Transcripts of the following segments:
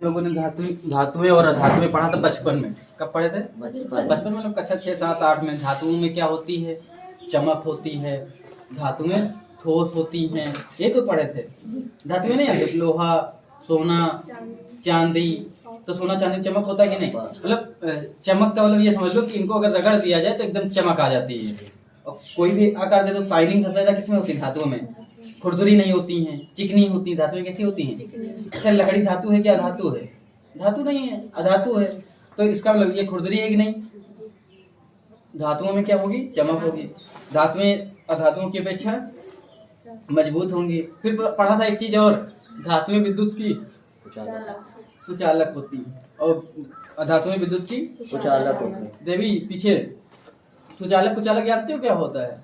लोगों ने धातुएं और अधातुएं पढ़ा था बचपन में। कब पढ़े थे? बचपन में। लोग कक्षा 6, 7, 8 में। धातुओं में क्या होती है? चमक होती है। धातुएं ठोस होती हैं, ये तो पढ़े थे। धातुएं नहीं आती? लोहा, सोना, चांदी। तो सोना चांदी चमक होता है कि नहीं? मतलब चमक का मतलब ये समझ लो कि इनको अगर रगड़ दिया जाए तो एकदम चमक आ जाती है। और कोई भी आकार दे तो शाइनिंग सबसे ज्यादा किसमें होती है? धातुओं में। खुरदुरी नहीं होती हैं, चिकनी होती हैं। धातुएं कैसी होती हैं? अच्छा, लकड़ी धातु है क्या अधातु है? धातु नहीं है, अधातु है। तो इसका मतलब ये खुरदुरी है कि नहीं? धातुओं में क्या होगी? चमक होगी। धातुएं अधातुओं की अपेक्षा मजबूत होंगी। फिर पढ़ा था एक चीज और, धातुएं विद्युत की सुचालक होती है और अधातुएं विद्युत की सुचालक होती है। देवी पीछे सुचालक कुचालक जानते हो क्या होता है?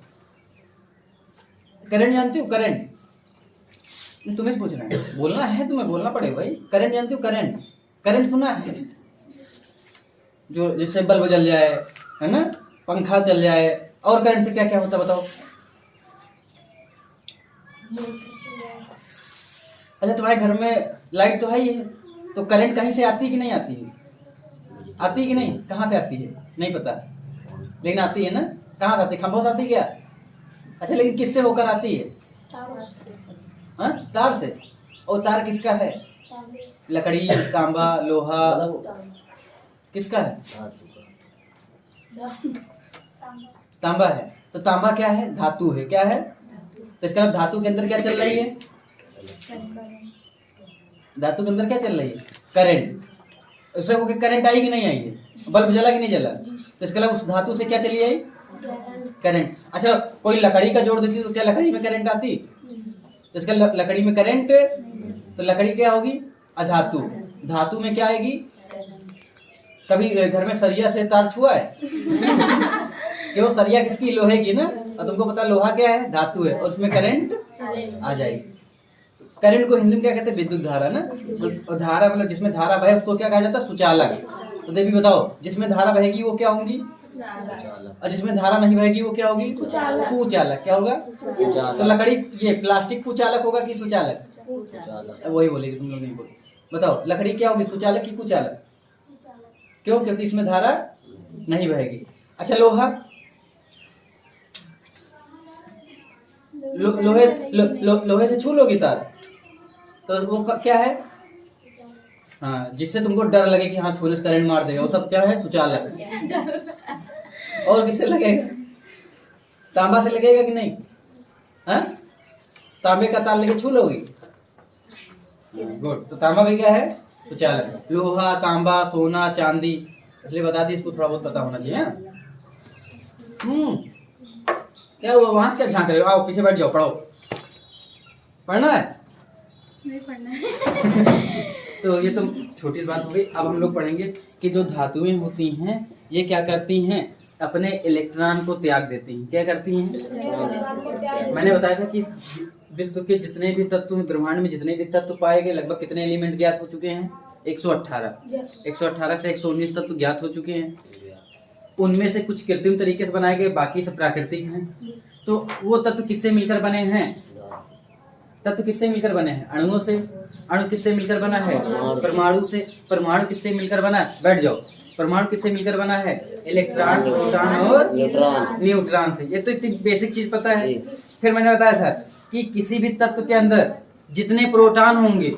करंट जानते हो? करंट तुम्हें पूछना है, बोलना है तुम्हें, बोलना पड़ेगा भाई। करंट जानते हो? करंट, करंट सुना है? जो जिससे बल्ब जल जाए, है ना, पंखा चल जाए। और करंट से क्या क्या होता है बताओ? अच्छा, तुम्हारे घर में लाइट तो है ही है, तो करंट कहीं से आती है कि नहीं आती है? आती है कि नहीं? कहाँ से आती है नहीं पता, लेकिन आती है ना। कहाँ से आती है? खंभों से आती है क्या? अच्छा, लेकिन किससे होकर आती है? हाँ, तार से। और तार किसका है? लकड़ी, तांबा, लोहा, किसका है? तांबा है। तो तांबा क्या है? धातु है। क्या है? तो इसका धातु के अंदर क्या चल रही है? धातु के अंदर क्या चल रही है? करंट। उससे होकर करंट आई कि नहीं आई है? बल्ब जला कि नहीं जला? तो इसके अलावा उस धातु से क्या चली आई? करंट। अच्छा, कोई लकड़ी का जोड़ देती तो क्या लकड़ी में करंट आती? तो इसका लकड़ी में करंट, तो लकड़ी क्या होगी? अधातु। धातु में क्या आएगी? कभी घर में सरिया से तार छुआ है? क्यों? सरिया किसकी? लोहे की ना। और तुमको पता लोहा क्या है? धातु है, और उसमें करंट आ जाएगी। करंट को हिंदी में क्या कहते हैं? विद्युत धारा ना। और धारा मतलब जिसमें धारा बहे उसको क्या कहा जाता है? सुचालक। तो देवी बताओ, जिसमें धारा बहेगी वो क्या होंगी? और जिसमें धारा नहीं बहेगी वो क्या होगी? कुचालक। क्या होगा? तो लकड़ी, ये प्लास्टिक कुचालक होगा कि सुचालक? वही बोलेगी, तुम लोग नहीं बोल। बताओ, लकड़ी क्या होगी? सुचालक की कुचालक? क्यों? क्योंकि इसमें धारा नहीं बहेगी। अच्छा, लोहा, लोहे से छू लोगी तार तो वो क्या है? हाँ, जिससे तुमको डर लगे कि हाँ छूने से करंट मार देगा, वो सब क्या है? सुचालक। और किससे लगेगा? तांबा से लगेगा कि नहीं? हाँ, तांबे का तार लेके छू लोगी? गुड। तो तांबा भी क्या है? सुचालक। लोहा, तांबा, सोना, चांदी, इसलिए बता दी, इसको थोड़ा बहुत पता होना चाहिए। क्या हुआ वहां से क्या झांक रहे हो? आओ पीछे बैठ जाओ, पढ़ो। पढ़ना है? नहीं पढ़ना है। तो ये तो छोटी बात हो गई। अब हम लोग पढ़ेंगे कि जो धातुएं होती हैं ये क्या करती हैं? अपने इलेक्ट्रॉन को त्याग देती हैं। क्या करती हैं? मैंने बताया था कि विश्व के जितने भी तत्व हैं, ब्रह्मांड में जितने भी तत्व पाए गए, लगभग कितने एलिमेंट ज्ञात हो चुके हैं? 118। 118 से 119 तत्व ज्ञात हो चुके हैं। उनमें से कुछ कृत्रिम तरीके से बनाए गए, बाकी सब प्राकृतिक हैं। तो वो तत्व किससे मिलकर बने हैं? तत्व किससे मिलकर बने हैं? अणुओं से। अणु किससे मिलकर बना है? परमाणु से। परमाणु किससे मिलकर बना है? बैठ जाओ। परमाणु किससे मिलकर बना है? इलेक्ट्रॉन, प्रोटॉन और न्यूट्रॉन से। ये तो इतनी बेसिक चीज पता है। फिर मैंने बताया था कि किसी भी तत्व के अंदर जितने प्रोटॉन होंगे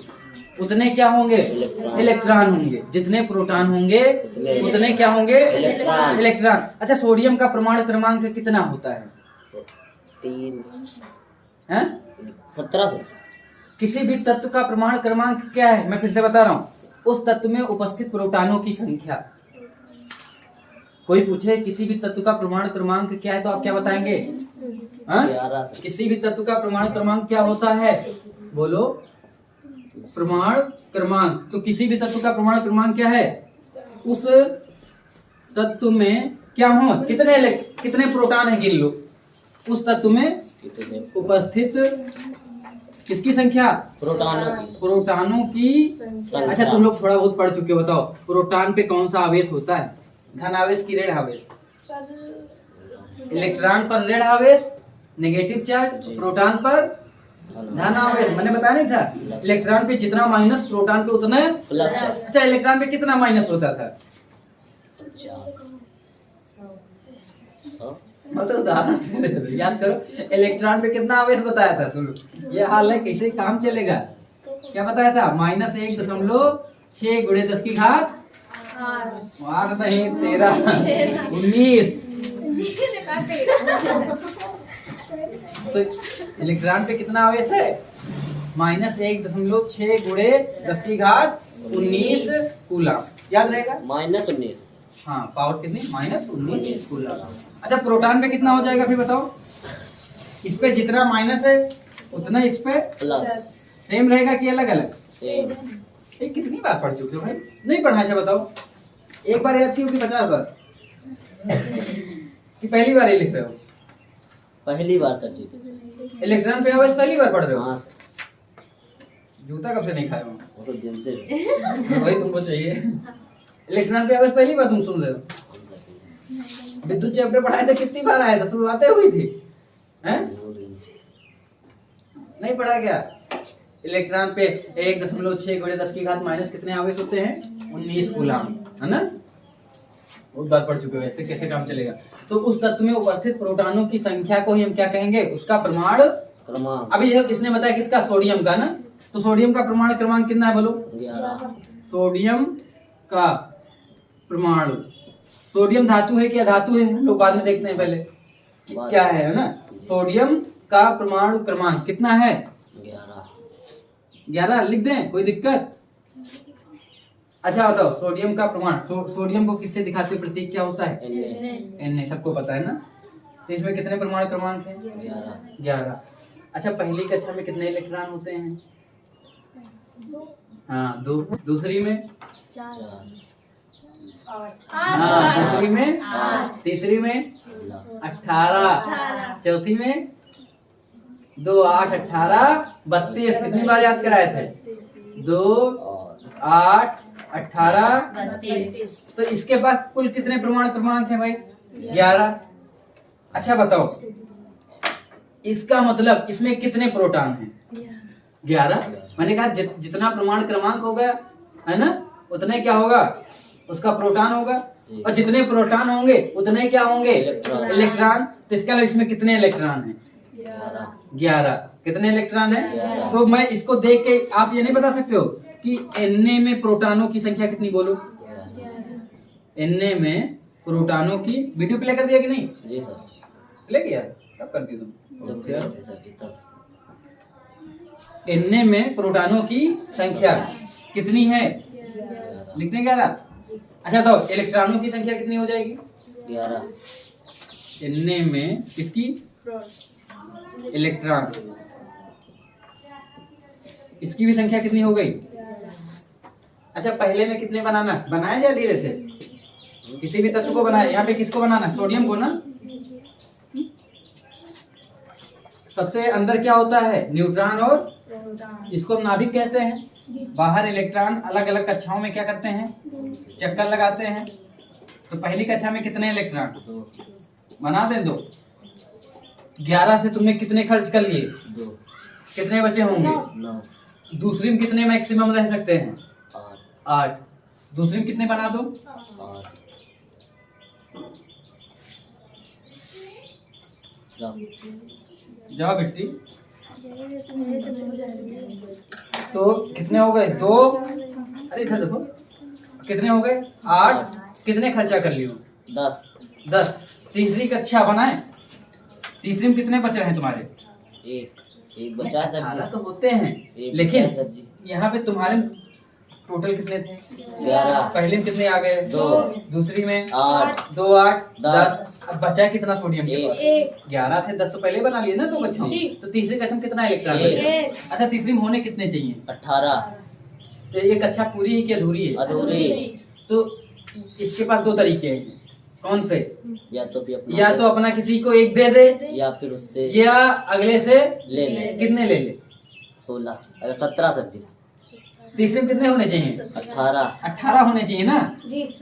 उतने क्या होंगे? इलेक्ट्रॉन होंगे। जितने प्रोटॉन होंगे उतने क्या होंगे? इलेक्ट्रॉन। अच्छा, सोडियम का परमाणु क्रमांक कितना होता है? 17। किसी भी तत्व का परमाणु क्रमांक क्या है? मैं फिर से बता रहा हूँ, उस तत्व में उपस्थित प्रोटॉनों की संख्या। कोई पूछे किसी भी तत्व का परमाणु क्रमांक क्या है तो आप क्या बताएंगे? किसी भी तत्व का परमाणु क्रमांक क्या होता है? बोलो। परमाणु क्रमांक। तो किसी भी तत्व का परमाणु क्रमांक क्या है? उस तत्व में क्या हो? कितने प्रोटॉन है गिन लो। उस तत्व में उपस्थित किसकी संख्या? प्रोटॉनों की। अच्छा, तुम लोग थोड़ा बहुत पढ़ चुके हो, बताओ प्रोटॉन पे कौन सा आवेश होता है? धन आवेश की ऋण आवेश? इलेक्ट्रॉन पर ऋण आवेश, नेगेटिव चार्ज। प्रोटॉन पर धन आवेश मैंने बताया नहीं था, इलेक्ट्रॉन पे जितना माइनस प्रोटॉन पे उतना प्लस का अच्छा इलेक्ट्रॉन पे कितना माइनस होता था? 100 मतलब उदाहरण याद करो, इलेक्ट्रॉन पे कितना आवेश बताया था तुम? ये हाल है, कैसे काम चलेगा? क्या बताया था? -1.6 × 10 की घात 8 नहीं 13 19। तो इलेक्ट्रॉन पे कितना आवेश है? -1.6 × 10 की घात 19 कूलम। याद रहेगा? -19 हाँ, पावर कितनी? -19 कूलम। अच्छा प्रोटॉन पे कितना हो जाएगा फिर बताओ? इस पे जितना माइनस है उतना इस पे प्लस सेम रहेगा कि अलग अलग? सेम। ये कितनी बार पढ़ चुके हो भाई? नहीं पढ़ा है बताओ? एक बार याद की हो कि 50 बार? कि पहली बार ही लिख रहे हो? पहली बार सर जी। इलेक्ट्रॉन पे आवेश पहली बार पढ़ रहे हो? हाँ सर, जूता कब से नहीं खाए हो? वो तो दिन से वही तुमको चाहिए। इलेक्ट्रॉन पे आवेश पहली बार तुम सुन रहे हो? विद्युत चैप्टर पढ़ाए थे कितनी बार आया था? शुरुआतें हुई थी हैं? नहीं पढ़ा क्या? इलेक्ट्रॉन पे 1.6 × 10 की घात माइनस कितने आवेश होते हैं? 19 कूलम, है ना? बहुत बार पढ़ चुके हो। ऐसे कैसे काम चलेगा? तो उस तत्व में उपस्थित प्रोटॉनों की संख्या को ही हम क्या कहेंगे? उसका परमाणु क्रमांक। अभी इसने बताया किसका? सोडियम का ना। तो सोडियम का परमाणु क्रमांक कितना है बोलो? 11। सोडियम का परमाणु, सोडियम धातु है कि अधातु है? हम लोग बाद में देखते हैं, पहले क्या है ना। सोडियम का परमाणु क्रमांक कितना है? 11 लिख दें, कोई दिक्कत? अच्छा बताओ, सोडियम का परमाणु, सोडियम को किससे दिखाते हैं? प्रतीक क्या होता है? Na, सबको पता है ना। तो इसमें कितने परमाणु क्रमांक है? 11। अच्छा पहली कक्षा में कितने इलेक्ट्रॉन होते हैं? हाँ 2। दूसरी में? 4। हाँ दूसरी में? तीसरी में? 18। चौथी में? 2 8 18 32। कितनी बार याद कराए थे? 2 8 18 तो इसके बाद कुल कितने परमाणु क्रमांक है भाई? 11। अच्छा बताओ, इसका मतलब इसमें कितने प्रोटॉन हैं? 11। मैंने कहा जितना परमाणु क्रमांक होगा है ना, उतने क्या होगा? उसका प्रोटॉन होगा। और जितने प्रोटॉन होंगे उतने क्या होंगे? इलेक्ट्रॉन। तो इसका मतलब इसमें कितने इलेक्ट्रॉन हैं? 11। कितने इलेक्ट्रॉन है? तो मैं इसको देख के आप ये नहीं बता सकते हो कि Na में प्रोटॉनों की संख्या कितनी? बोलो। Na में प्रोटॉनों की, वीडियो प्ले कर दिया कि नहीं? जी सर। प्ले किया? कब कर दी तुम? जब किया थे सर जी तब। Na में प्रोटॉनों की संख्या कितनी है? 11। लिख दें 11। अच्छा तो इलेक्ट्रॉनों की संख्या कितनी हो जाएगी? 11। Na में किसकी? इलेक्ट्रॉन, इसकी भी संख्या कितनी हो गई? अच्छा पहले में कितने बनाना? बनाया जाए धीरे से, किसी भी तत्व को बनाया। यहाँ पे किसको बनाना? सोडियम को ना। सबसे अंदर क्या होता है? न्यूट्रॉन, और इसको हम नाभिक कहते हैं। बाहर इलेक्ट्रॉन अलग अलग कक्षाओं में क्या करते हैं? चक्कर लगाते हैं। तो पहली कक्षा में कितने इलेक्ट्रॉन? 2। बना दें 2। 11 से तुमने कितने खर्च कर लिए? 2। कितने बचे होंगे? 9। दूसरी में कितने मैक्सिमम रह सकते हैं? 8। 8। दूसरी में कितने बना दो? 8। जाओ। जाओ बेटी। तो कितने हो गए? 2। अरे इधर देखो, कितने हो गए? 8। कितने खर्चा कर लियो? 10। तीसरी कक्षा बनाए। तीसरी में कितने बच रहे हैं तुम्हारे? एक बचा है सर 18 जी। तो होते हैं, एक लेकिन बचा है सर जी। यहाँ पे तुम्हारे टोटल कितने थे? 11। पहले में कितने आ गए? 2। दूसरी में 8। 2 8 10। अब बचा कितना सोडियम के पास? 1। 11 थे, 10 तो पहले बना लिए ना 2 कक्षाओं। तो तीसरी कक्षा में कितना इलेक्ट्रॉन एक। बचा? अच्छा तीसरी में होने कितने चाहिए? 18। तो ये कक्षा पूरी है कि अधूरी है? अधूरी। तो इसके पास 2 तरीके हैं। कौन से? या तो भी अपना या तो अपना किसी को एक दे दे, या फिर उससे या अगले से ले ले। कितने ले ले? 16 अरे 17 सर जी। तीसरे में कितने होने चाहिए? 18। 18 होने चाहिए ना। जी।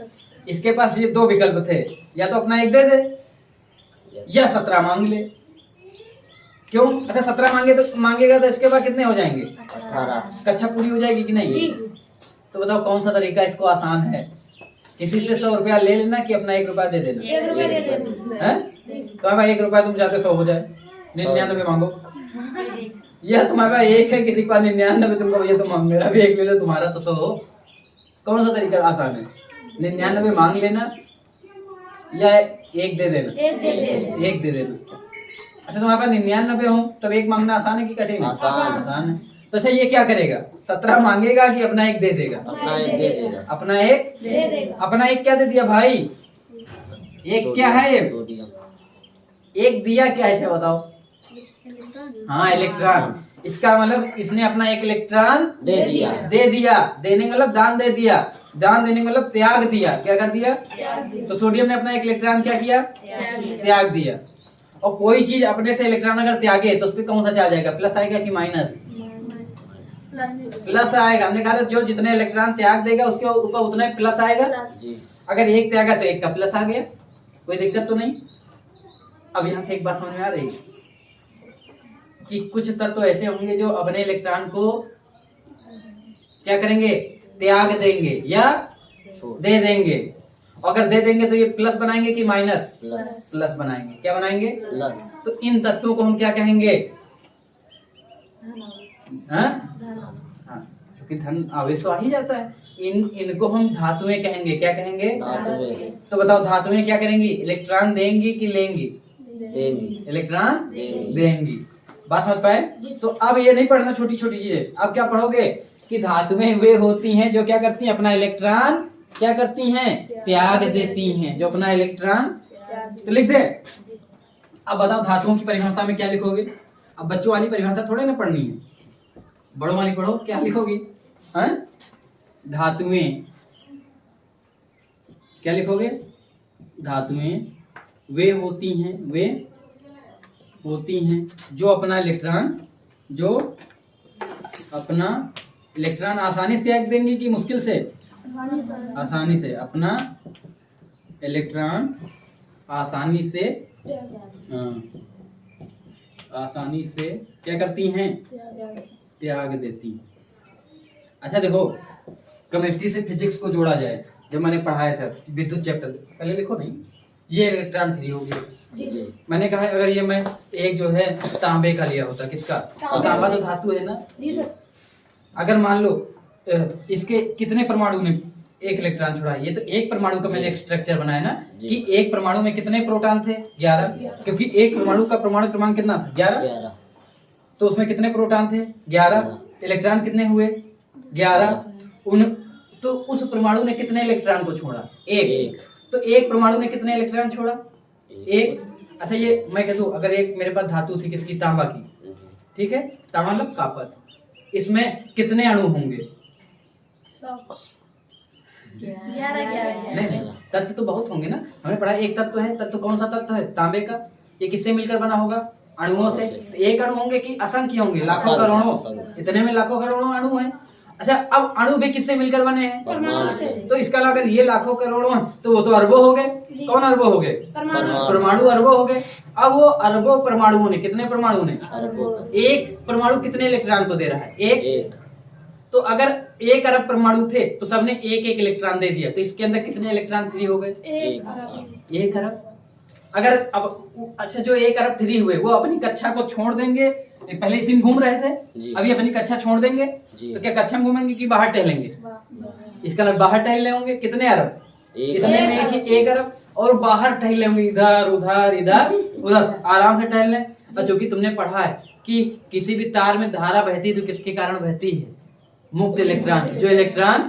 इसके पास ये 2 विकल्प थे, या तो अपना एक दे दे या 17 मांग ले। क्यों? अच्छा 17 मांगेगा तो इसके बाद कितने हो जाएंगे? 18। कक्षा पूरी हो जाएगी कि नहीं? तो बताओ कौन सा तरीका इसको आसान है? किसी से 100 रुपया ले लेना कि अपना 1 रुपया दे देना? हैं? तुम्हारे पास 1 रुपया, तुम चाहते 100 हो जाए, 99 मांगो। यह तुम्हारे पास 1 है, किसी के पास 99, तुमको भैया तुम मेरा भी 1 ले लो, तुम्हारा तो 100 हो। कौन सा तरीका आसान है? 99 मांग लेना या 1 दे देना? 1 दे देना। अच्छा तुम्हारे पास 99 हो तब 1 मांगना आसान है कि कठिन है? आसान है। तो अच्छा ये क्या करेगा? 17 मांगेगा कि अपना 1 दे देगा? अपना 1 दे देगा। अपना 1 दे देगा। अपना 1 क्या दे दिया भाई? 1 क्या है ये? सोडियम। 1 दिया क्या है बताओ? हाँ इलेक्ट्रॉन। इसका मतलब इसने अपना 1 इलेक्ट्रॉन दे दिया। दे दिया। देने का मतलब दान दे दिया। दान देने का मतलब त्याग दिया। क्या कर दिया? तो सोडियम ने अपना 1 इलेक्ट्रॉन क्या किया? त्याग दिया। और कोई चीज अपने से इलेक्ट्रॉन अगर त्यागे तो उस पर कौन सा चार्ज आएगा? प्लस आएगा कि माइनस? प्लस आएगा। हमने कहा था जो जितने इलेक्ट्रॉन त्याग देगा उसके ऊपर उतना ही प्लस आएगा। जी। अगर 1 त्यागा तो 1 का प्लस आ गया, कोई दिक्कत तो नहीं। अब यहाँ से एक बात समझ में आ रही कि कुछ तत्व ऐसे होंगे जो अपने इलेक्ट्रॉन को क्या करेंगे? त्याग देंगे या दे देंगे। अगर दे देंगे तो ये प्लस बनाएंगे कि माइनस? प्लस बनाएंगे। क्या बनाएंगे? प्लस। तो इन तत्वों को हम क्या कहेंगे? हाँ, क्योंकि धन आवेश तो आ ही जाता है। इनको हम धातुएं कहेंगे। क्या कहेंगे? धातुएं। तो बताओ धातुएं क्या करेंगी? इलेक्ट्रॉन देंगी कि लेंगी? देंगी। इलेक्ट्रॉन देंगी। बात समझ पाए? तो अब ये नहीं पढ़ना छोटी छोटी चीजें। अब क्या पढ़ोगे कि धातुएं वे होती हैं जो क्या करती हैं? अपना इलेक्ट्रॉन क्या करती हैं? त्याग देती हैं। जो अपना इलेक्ट्रॉन, तो लिख दे। अब बताओ धातुओं की परिभाषा में क्या लिखोगे? अब बच्चों वाली परिभाषा थोड़े ना पढ़नी है, बड़ों वाली पढ़ो। क्या लिखोगी? हाँ, धातुएं क्या लिखोगे? धातुएं वे होती हैं जो अपना इलेक्ट्रॉन आसानी से त्याग देंगी कि मुश्किल से? आसानी से। अपना इलेक्ट्रॉन आसानी से, आसानी से क्या करती हैं? त्याग देती हैं। अच्छा देखो, केमिस्ट्री से फिजिक्स को जोड़ा जाए, जब मैंने पढ़ाया था विद्युत चैप्टर, पहले लिखो नहीं, ये इलेक्ट्रॉन फ्री हो गया। जी। मैंने कहा अगर ये मैं एक जो है तांबे का लिया होता, किसका? तांबा तो धातु है ना जी सर। अगर मान लो इसके कितने परमाणु ने 1 इलेक्ट्रॉन छोड़ा, ये तो 1 परमाणु का मैंने स्ट्रक्चर बनाया ना कि 1 परमाणु में कितने प्रोटॉन थे? 11। क्योंकि 1 परमाणु का परमाणु क्रमांक कितना था? 11। तो उसमें कितने प्रोटॉन थे? 11। इलेक्ट्रॉन कितने हुए? 11। तो उस परमाणु ने कितने इलेक्ट्रॉन को छोड़ा? 1। तो 1 परमाणु ने कितने इलेक्ट्रॉन छोड़ा? 1। अच्छा ये मैं कह दूं, अगर एक मेरे पास धातु थी किसकी? तांबा की, ठीक है? तांबा मतलब कॉपर। इसमें कितने अणु होंगे? 11। नहीं, तत्व तो बहुत होंगे ना। हमने पढ़ा एक तत्व है। तत्व कौन सा तत्व है? तांबे का। ये किससे मिलकर बना होगा? अणुओं से। तो 1 अणु होंगे कि असंख्य होंगे? लाखों करोड़ों। इतने में लाखों करोड़ों अणु हैं। अच्छा अब अणु भी किससे मिलकर बने हैं? परमाणु से। तो इसका अगर ये लाखों करोड़ों हैं तो वो तो अरबों हो गए। कौन अरबों हो गए? परमाणु अरबों हो गए। अब वो अरबों परमाणुओं ने, कितने परमाणु ने? 1 परमाणु कितने इलेक्ट्रॉन को दे रहा है? 1। तो अगर 1 अरब परमाणु थे तो सबने 1-1 इलेक्ट्रॉन दे दिया, तो इसके अंदर कितने इलेक्ट्रॉन फ्री हो गए? 1 अरब। अगर अब अच्छा जो 1 अरब फ्री हुए वो अपनी कक्षा को छोड़ देंगे। पहले इसी में घूम रहे थे, अभी अपनी कक्षा छोड़ देंगे तो क्या कक्षा में घूमेंगे कि बाहर टहलेंगे? इसका मतलब बाहर टहल होंगे। कितने अरब? इतने में 1 अरब। और बाहर टहल होंगे, इधर उधर इधर उधर, आराम से टहल लें। और चूंकि तुमने पढ़ा है कि किसी भी तार में धारा बहती है तो किसके कारण बहती है? मुक्त इलेक्ट्रॉन। जो इलेक्ट्रॉन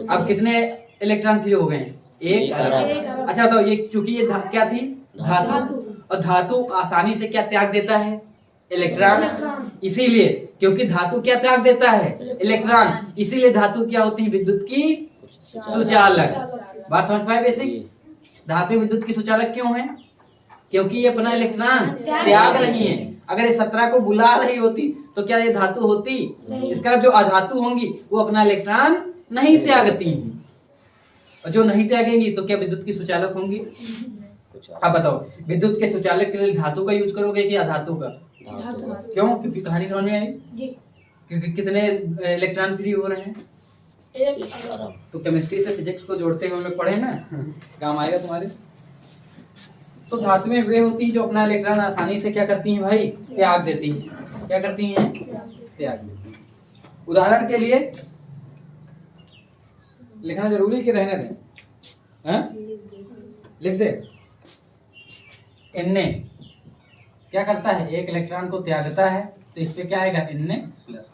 अब कितने इलेक्ट्रॉन फ्री हो गए हैं? 1 अरब। अच्छा तो ये चूंकि ये क्या थी? धातु। और धातु आसानी से क्या त्याग देता है? इलेक्ट्रॉन। इसीलिए क्योंकि धातु क्या त्याग देता है? इलेक्ट्रॉन। इसीलिए धातु क्या होती है? विद्युत की सुचालक। बात समझ पाए? बेसिक धातु विद्युत की सुचालक क्यों है? क्योंकि ये अपना इलेक्ट्रॉन त्याग रही है। अगर ये 17 को बुला रही होती तो क्या ये धातु होती? इसका जो अधातु होंगी वो अपना इलेक्ट्रॉन नहीं त्यागती हैं। और जो नहीं त्यागेंगी तो क्या विद्युत की सुचालक होंगी? अब बताओ विद्युत के सुचालक के लिए धातु का यूज करोगे कि अधातु का? धातु। क्यों? क्योंकि कहानी समझ में आई। जी। क्योंकि कितने इलेक्ट्रॉन फ्री हो रहे हैं? 11। तो केमिस्ट्री से फिजिक्स को जोड़ते हैं, हम लोग पढ़े ना, काम आएगा तुम्हारे। तो धातुएं वे होती हैं जो अपना इलेक्ट्रॉन आसानी से क्या करती हैं भाई? त्याग देती हैं। क्या करती हैं? त्याग देती हैं। उदाहरण के लिए लिखना जरूरी है कि रहने दें? हाँ? लिख दे। Na क्या करता है? एक इलेक्ट्रॉन को त्यागता है, तो इस पे क्या आएगा? Na plus.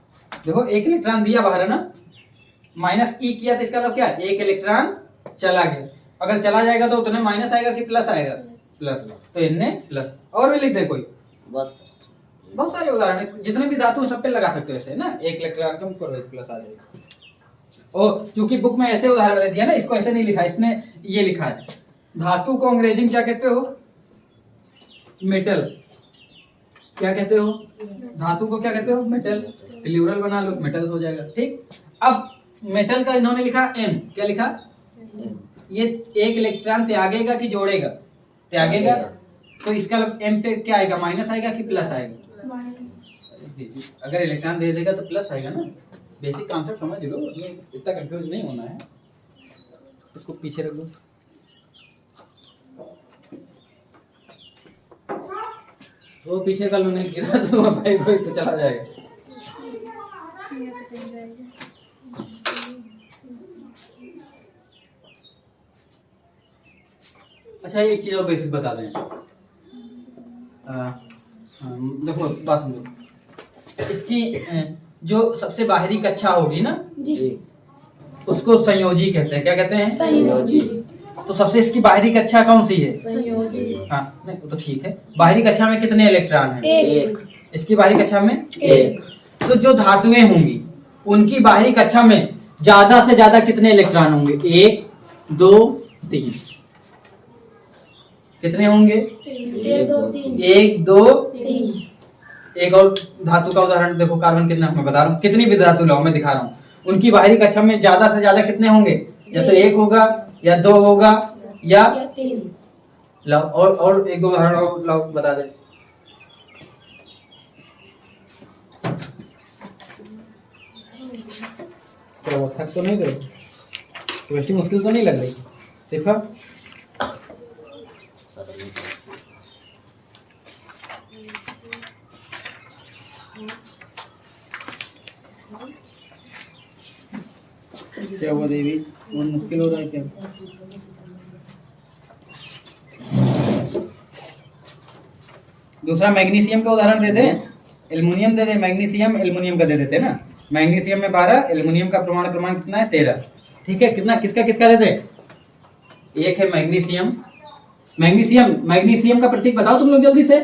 देखो एक इलेक्ट्रॉन दिया बाहर है ना, माइनस ई किया तो इसका मतलब क्या? एक इलेक्ट्रॉन चला गया। अगर चला जाएगा तो उतने माइनस आएगा कि प्लस आएगा? प्लस। तो Na प्लस। और भी लिख दे कोई। बस बहुत सारे उदाहरण है, जितने भी धातु हैं सब पे लगा सकते हो ऐसे ना, एक इलेक्ट्रॉन कम करो एक प्लस आ जाएगा। और चूंकि बुक में ऐसे उदाहरण दे दिया ना, इसको ऐसे नहीं लिखा, इसने ये लिखा है। धातु को अंग्रेजी में क्या कहते हो? मेटल। क्या कहते हो? धातु को क्या कहते हो? मेटल। प्लूरल बना लो, मेटल्स हो जाएगा। ठीक। अब मेटल का इन्होंने लिखा एम। क्या लिखा? ये एक इलेक्ट्रॉन त्यागेगा कि जोड़ेगा? त्यागेगा। तो इसका एम पे क्या आएगा? माइनस आएगा कि प्लस आएगा? अगर इलेक्ट्रॉन दे देगा तो प्लस आएगा ना। बेसिक कॉन्सेप्ट समझ लो, इतना कंफ्यूज नहीं होना है। इसको पीछे रख दो। वो पीछे का लो, नहीं गिरा तो भाई भाई तो चला जाएगा। अच्छा एक चीज और बेसिक बता दें। देखो बात समझो। इसकी जो सबसे बाहरी कक्षा होगी ना, जी। उसको संयोजी कहते हैं। क्या कहते हैं? संयोजी। तो सबसे इसकी बाहरी कक्षा कौन सी है? संयोजी। हाँ नहीं वो तो ठीक है। बाहरी कक्षा में कितने इलेक्ट्रॉन हैं? एक। इसकी बाहरी कक्षा में एक। तो जो धातुएं होंगी उनकी बाहरी कक्षा में ज्यादा से ज्यादा कितने इलेक्ट्रॉन होंगे? 1 2 3। कितने होंगे? 1 2 3। 1 2 3। एक और धातु का उदाहरण देखो, कार्बन कितना, मैं बता रहा हूँ कितनी भी धातु लाओ, मैं दिखा रहा हूँ। उनकी बाहरी कक्षा में ज्यादा से ज्यादा कितने होंगे? या तो 1 होगा या 2 होगा या 3। लाओ। और एक दो उदाहरण और लाओ, बता दे। चलो थक तो नहीं गए? वैसी मुश्किल तो नहीं लग रही? सिर्फ क्या हुआ देवी? बहुत मुश्किल हो रहा है क्या? दूसरा मैग्नीशियम का उदाहरण दे दे। एल्युमिनियम दे दे, मैग्नीशियम एल्युमिनियम का दे देते ना। मैग्नीशियम में 12, एल्युमिनियम का परमाणु क्रमांक कितना है? 13। ठीक है, कितना किसका किसका दे दे? एक है मैग्नीशियम। मैग्नीशियम का प्रतीक बताओ तुम लोग जल्दी से।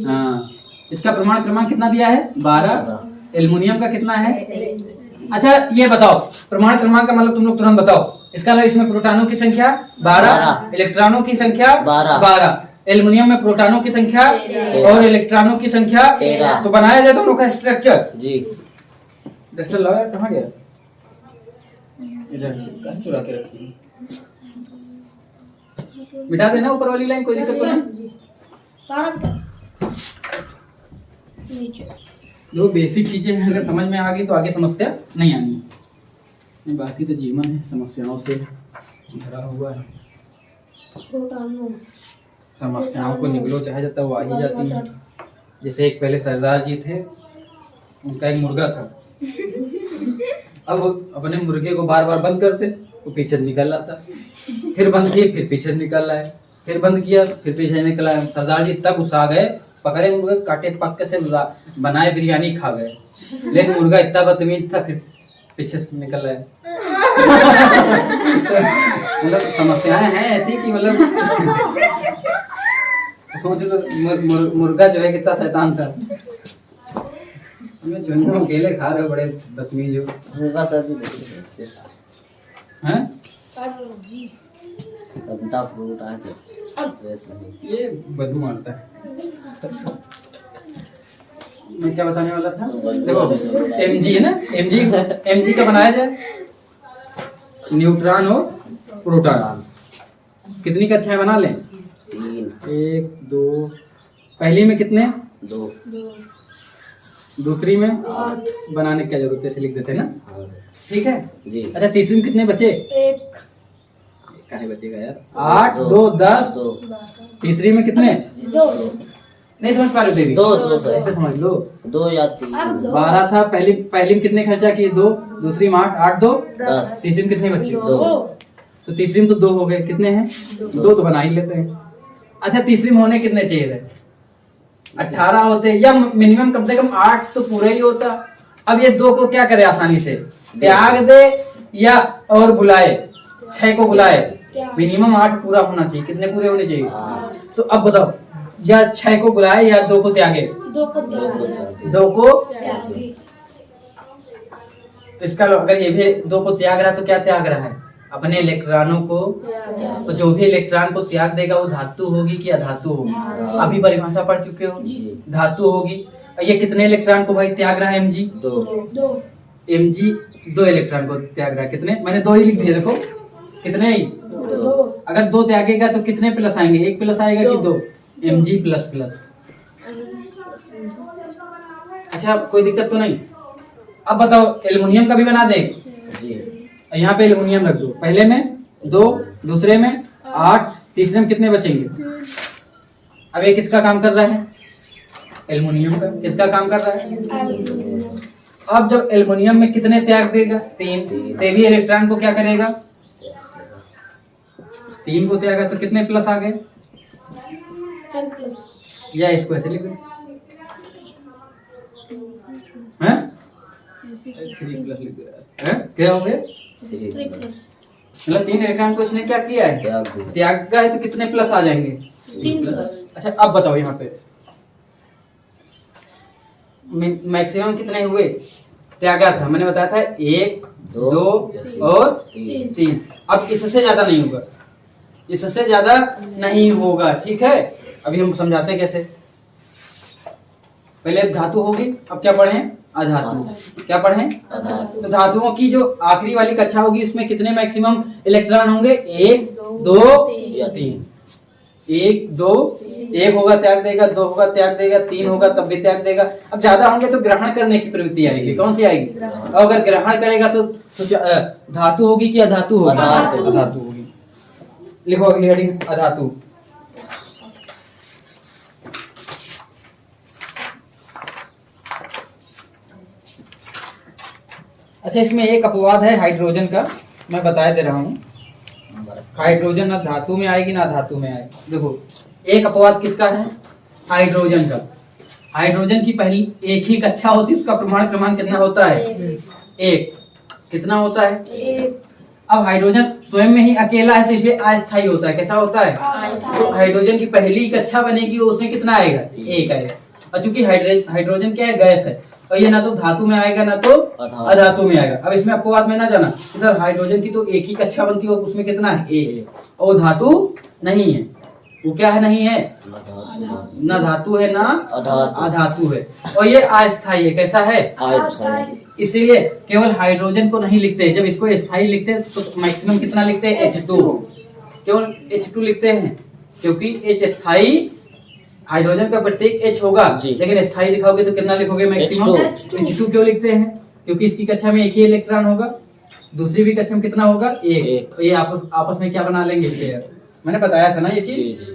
हाँ, इसका परमाणु क्रमांक कितना दिया है? 12। एल्युमिनियम का कितना है? अच्छा ये बताओ, परमाणु क्रमांक का मतलब तुम लोग तुरंत बताओ। इसका मतलब इसमें प्रोटॉनों की संख्या 12, इलेक्ट्रॉनों की संख्या 12। एल्युमिनियम में प्रोटॉनों की संख्या और इलेक्ट्रॉनों की संख्या 13। तो बनाया जाए दोनों का स्ट्रक्चर। जी। डस्टर लाओ यार, कहाँ गया? इधर कहाँ चुरा के रखी? मिटा देना ऊपर वाली लाइन, कोई दिक्कत तो नहीं। जो बेसिक चीजें हैं अगर समझ में आ गई तो आगे समस्या नहीं आनी है। बाकी तो जीवन है समस्याओं से भरा हुआ है। समस्याओं को निकलो चाहे जाता वो आ ही जाती है। जैसे एक पहले सरदार जी थे, उनका एक मुर्गा था। अब वो अपने मुर्गे को बार बार बंद करते, वो पीछे निकल आता, फिर बंद किए फिर पीछे निकल आए, फिर बंद किया फिर पीछे निकल आए। सरदार जी तब गुस्सा गए, पकड़े मुर्गे, काटे पक्के से बनाए बिरयानी खा गए। लेकिन मुर्गा इतना बदतमीज था, फिर पीछे से निकल आए। मतलब समस्याएं हैं ऐसी कि मतलब सोच लो मुर्गा जो है कितना शैतान था। चुनिया अकेले खा रहे हो, बड़े बदतमीज हो। मुर्गा सब्जी हैं? सबटा फ्रूट आ के ये बदबू मारता है। मैं क्या बताने वाला था? देखो एमजी है ना, एमजी का बनाया जाए न्यूट्रॉन और प्रोटॉन। कितनी कक्षाएं बना लें? 3। 1 2। पहली में कितने? 2 दूसरी में 8 बनाने की क्या जरूरत है, ऐसे लिख देते हैं ना, हाँ सर ठीक है। जी। अच्छा तीसरी में कितने बचे, 1 काहे बचेगा यार, 8 2 10। 2 तीसरी में कितने, 2 नहीं समझ पा रहे हो देवी, 2 2 ऐसे सर समझ लो। 2 या 3 अब 2 12 था, पहली में कितने खर्चा किए, 2, दूसरी में 8 8 2, 10 तीसरी में कितने बचे, 2 तो तीसरी में तो 2 हो गए, कितने हैं, 2 तो बना ही लेते हैं। अच्छा तीसरी में होने कितने चाहिए थे, 18 होते, या मिनिमम कम से कम 8 तो पूरा ही होता। अब ये 2 को क्या करे आसानी से, त्याग दे या और बुलाए, 6 को बुलाए, मिनिमम 8 पूरा होना चाहिए, कितने पूरे होने चाहिए। तो अब बताओ, या 6 को बुलाए या 2 को त्यागे, 2 को 2 को, त्यागी तो इसका अगर ये भी 2 को त्याग रहा है तो क्या त्याग रहा है, अपने इलेक्ट्रॉनों को। तो जो भी इलेक्ट्रॉन को त्याग देगा वो धातु होगी कि अधातु होगी, अभी परिभाषा पढ़ चुके हो, जी। धातु होगी। ये कितने इलेक्ट्रॉन को भाई त्याग रहा है mg, 2 mg 2 इलेक्ट्रॉन को त्याग रहा है, कितने, मैंने 2 ही लिख दिए देखो, कितने ही, 2 अगर 2 त्यागेगा तो कितने प्लस आएंगे, 1 प्लस आएगा कि 2, mg प्लस प्लस। अच्छा कोई दिक्कत तो नहीं। अब बताओ एल्युमिनियम का भी बना दे, जी। यहाँ पे एल्युमिनियम रख दो, पहले में 2, दूसरे में 8, तीसरे में कितने बचेंगे। अब ये किसका काम कर रहा है, एल्युमिनियम का, किसका काम कर रहा है। अब जब एल्युमिनियम में कितने त्याग देगा, 3, भी इलेक्ट्रॉन को क्या करेगा, 3 को त्यागा, तो कितने प्लस आ गए, या इसको ऐसे लिख दो, हैं 3 प्लस लिख दो, हैं क्या हो गया, 3 मतलब 3 इलेक्ट्रॉन को इसने क्या किया है, त्याग दिया। त्यागा है, तो कितने प्लस आ जाएंगे, 3 प्लस। अच्छा अब बताओ यहाँ पे मैक्सिमम कितने हुए, त्यागा था, मैंने बताया था 1 2 और 3। अब इससे ज्यादा नहीं होगा, इससे ज्यादा नहीं होगा, ठीक है। अभी हम समझाते हैं कैसे। पहले धातु होगी, अब क्या पढ़े, अधातु, क्या पढ़े, अधातु। तो धातुओं की जो आखिरी वाली कक्षा होगी उसमें कितने मैक्सिमम इलेक्ट्रॉन होंगे, 1 2 या 3, 1 2, 1 होगा त्याग देगा, 2 होगा त्याग देगा, 3 होगा तब भी त्याग देगा। अब ज्यादा होंगे तो ग्रहण करने की प्रवृत्ति आएगी, कौन सी आएगी, और अगर ग्रहण करेगा तो धातु होगी कि अधातु होगी, अधातु। अधातु होगी। लिखो अगली हेडिंग, अधातु। अच्छा इसमें एक अपवाद है हाइड्रोजन का, मैं बता दे रहा हूँ। हाइड्रोजन ना धातु में आएगी ना धातु में आएगी। देखो एक अपवाद किसका है, हाइड्रोजन का। हाइड्रोजन की पहली एक ही कक्षा होती है, उसका प्रमाण क्रमांक कितना होता है, 1। कितना होता है, 1 अब हाइड्रोजन स्वयं में ही अकेला है तो इसलिए अस्थायी होता है। कैसा होता है, तो हाइड्रोजन की पहली कक्षा बनेगी उसमें कितना आएगा, 1 आएगा। और चूंकि हाइड्रोजन क्या है, गैस है, और ये ना तो धातु में आएगा ना तो अधातु में आएगा। अब इसमें अपवाद में ना जाना कि सर हाइड्रोजन की तो एक ही कक्षा बनती है, उसमें कितना है, 1, और धातु नहीं है, वो क्या है, नहीं है, ना धातु है ना अधातु है, और ये अस्थायी है। कैसा है, इसीलिए केवल हाइड्रोजन को नहीं लिखते, जब इसको स्थायी लिखते हैं तो मैक्सिमम कितना लिखते हैं, H2, केवल H2 लिखते हैं, क्योंकि H स्थायी, हाइड्रोजन का प्रत्येक H होगा, लेकिन स्थायी दिखाओगे तो कितना लिखोगे, मैक्सिमम H2 क्यों लिखते हैं, क्योंकि इसकी कक्षा में एक ही इलेक्ट्रॉन होगा, दूसरी भी कक्षा में कितना होगा, 1। ये आपस में क्या बना लेंगे, पेयर। मैंने बताया था ना ये चीज,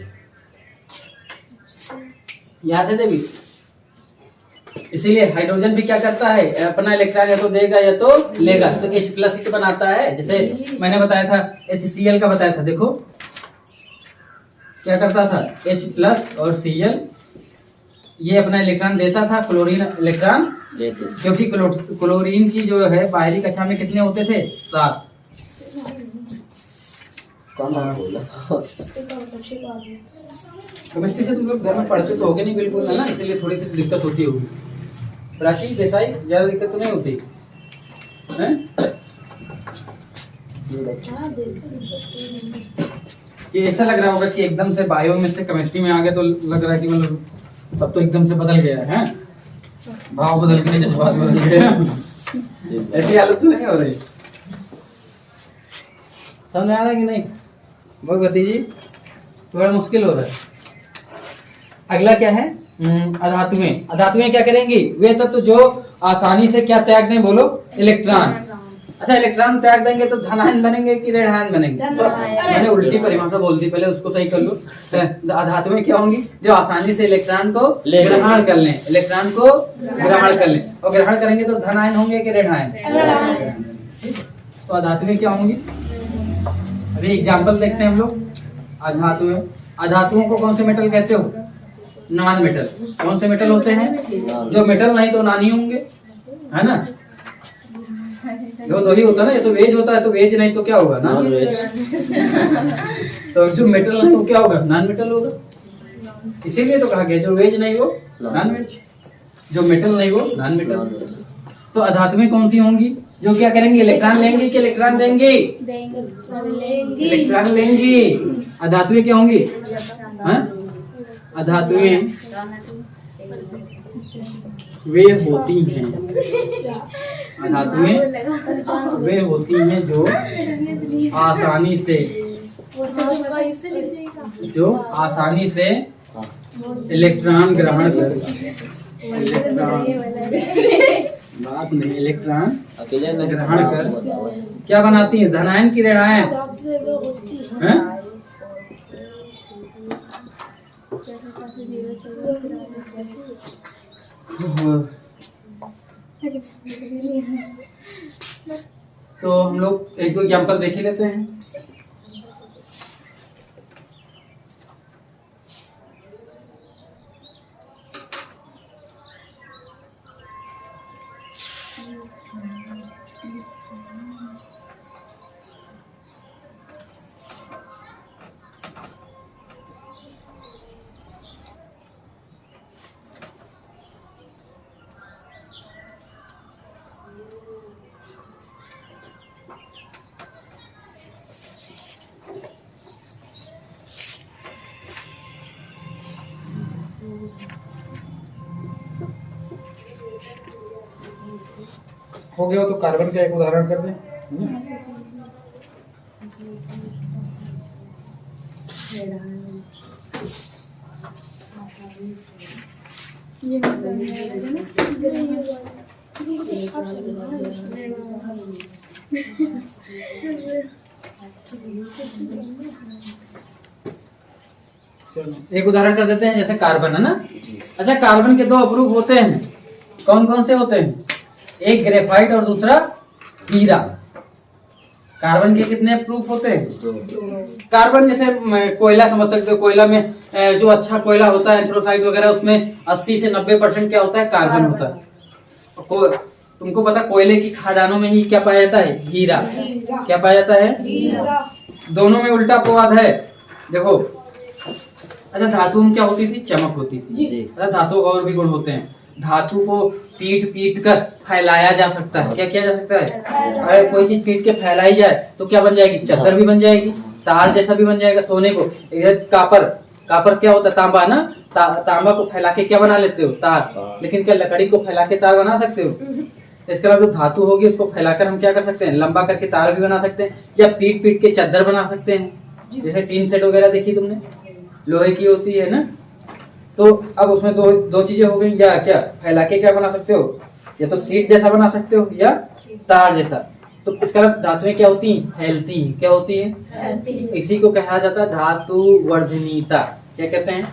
याद है देवी। इसीलिए हाइड्रोजन भी क्या करता है, अपना इलेक्ट्रॉन या तो देगा या तो लेगा, तो H प्लस बनाता है। जैसे मैंने बताया था HCl का बताया था, देखो क्या करता था, H प्लस और Cl, ये अपना इलेक्ट्रॉन देता था, क्लोरीन इलेक्ट्रॉन, क्योंकि क्लोरीन की जो है बाहरी कक्षा में कितने होते थे, 7। केमिस्ट्री से तुम लोग घर में पढ़ते तो होगे नहीं बिल्कुल, है ना, इसलिए थोड़ी सी दिक्कत होती होगी। प्राची देसाई ज्यादा दिक्कत तो नहीं होती है? ये ऐसा लग रहा होगा कि एकदम से बायो में से केमिस्ट्री में आ गए तो लग रहा है कि मतलब सब तो एकदम से बदल गया है, भाव बदल गए, जज्बात बदल गए, ऐसी हालत तो नहीं हो रही। समझ आ रहा है कि नहीं भगवती जी, थोड़ा मुश्किल हो रहा है। अगला क्या है, अधातुएं। अधातुएं क्या करेंगी? वे तत्व जो आसानी से क्या त्याग दें, बोलो? इलेक्ट्रॉन। अच्छा, इलेक्ट्रॉन त्याग देंगे तो धनायन बनेंगे कि ऋण आयन बनेंगे? तो मैंने उल्टी परिभाषा बोल दी, पहले उसको सही कर लो। अधातुएं क्या होंगी? जो आसानी से इलेक्ट्रॉन को ग्रहण कर लें, इलेक्ट्रॉन को ग्रहण कर लें, और ग्रहण करेंगे तो धनायन होंगे कि ऋण आयन? तो अधातुएं क्या होंगी? अभी एग्जाम्पल देखते हैं हम लोग। अधातुएं, अधातुओं को कौन से मेटल कहते हो? Non metal. कौन से मेटल होते हैं? जो मेटल नहीं तो नॉन ही होंगे, है ना? दो ही होता है ना, ये तो वेज होता है, तो वेज नहीं तो क्या होगा? Non veg. तो जो मेटल नहीं वो क्या होगा? नॉन मेटल होगा। इसीलिए तो कहा गया जो वेज नहीं वो नॉन वेज, जो मेटल नहीं वो नॉन मेटल। तो अधातुएं कौन सी होंगी? जो क्या करेंगे? इलेक्ट्रॉन लेंगे कि इलेक्ट्रॉन देंगे? इलेक्ट्रॉन लेंगी। अधातुएं क्या होंगी? अधातुएं वे होती हैं, अधातुएं वे होती हैं जो आसानी से इलेक्ट्रॉन ग्रहण कर, बात नहीं, इलेक्ट्रॉन ग्रहण कर क्या बनाती है? धनायन की ऋण आयन? तो हम लोग एक दो एग्जाम्पल देख ही लेते हैं। हो गया तो कार्बन का एक उदाहरण कर दें। एक उदाहरण कर देते हैं, जैसे कार्बन है ना। अच्छा, कार्बन के दो अप्रूप होते हैं, कौन कौन से होते हैं? एक ग्रेफाइट और दूसरा हीरा। कार्बन के कितने प्रूफ होते हैं? कार्बन जैसे कोयला समझ सकते हो, कोयला में जो अच्छा कोयला होता है एंथ्रासाइट वगैरह, उसमें 80 से 90% क्या होता है? कार्बन होता है। तुमको पता कोयले की खदानों में ही क्या पाया जाता है? हीरा। क्या पाया जाता है? दोनों में उल्टा अपवाद है, देखो। अच्छा, धातु में क्या होती थी? चमक होती थी। अच्छा, धातु और भी गुण होते हैं। धातु को पीट कर फैलाया जा सकता है। क्या किया जा सकता है? अगर कोई चीज पीट के फैलाई जाए तो क्या बन जाएगी? चादर भी बन जाएगी, तार जैसा भी बन जाएगा। सोने को कापर क्या होता है? तांबा ना। तांबा को फैला के क्या बना लेते हो? तार। लेकिन क्या लकड़ी को फैला के तार बना सकते हो? इसके अलावा जो धातु होगी उसको फैलाकर हम क्या कर सकते हैं? लंबा करके तार भी बना सकते हैं, या पीट के चादर बना सकते हैं। जैसे टीन सेट वगैरह देखी तुमने, लोहे की होती है ना। तो अब उसमें दो चीजें हो गई, या क्या फैला के क्या बना सकते हो? या तो सीट जैसा बना सकते हो या तार जैसा। तो इसका मतलब धातुएं क्या होती हैं? फैलती हैं। क्या होती है? इसी को कहा जाता है धातु वर्धनीयता। क्या कहते हैं?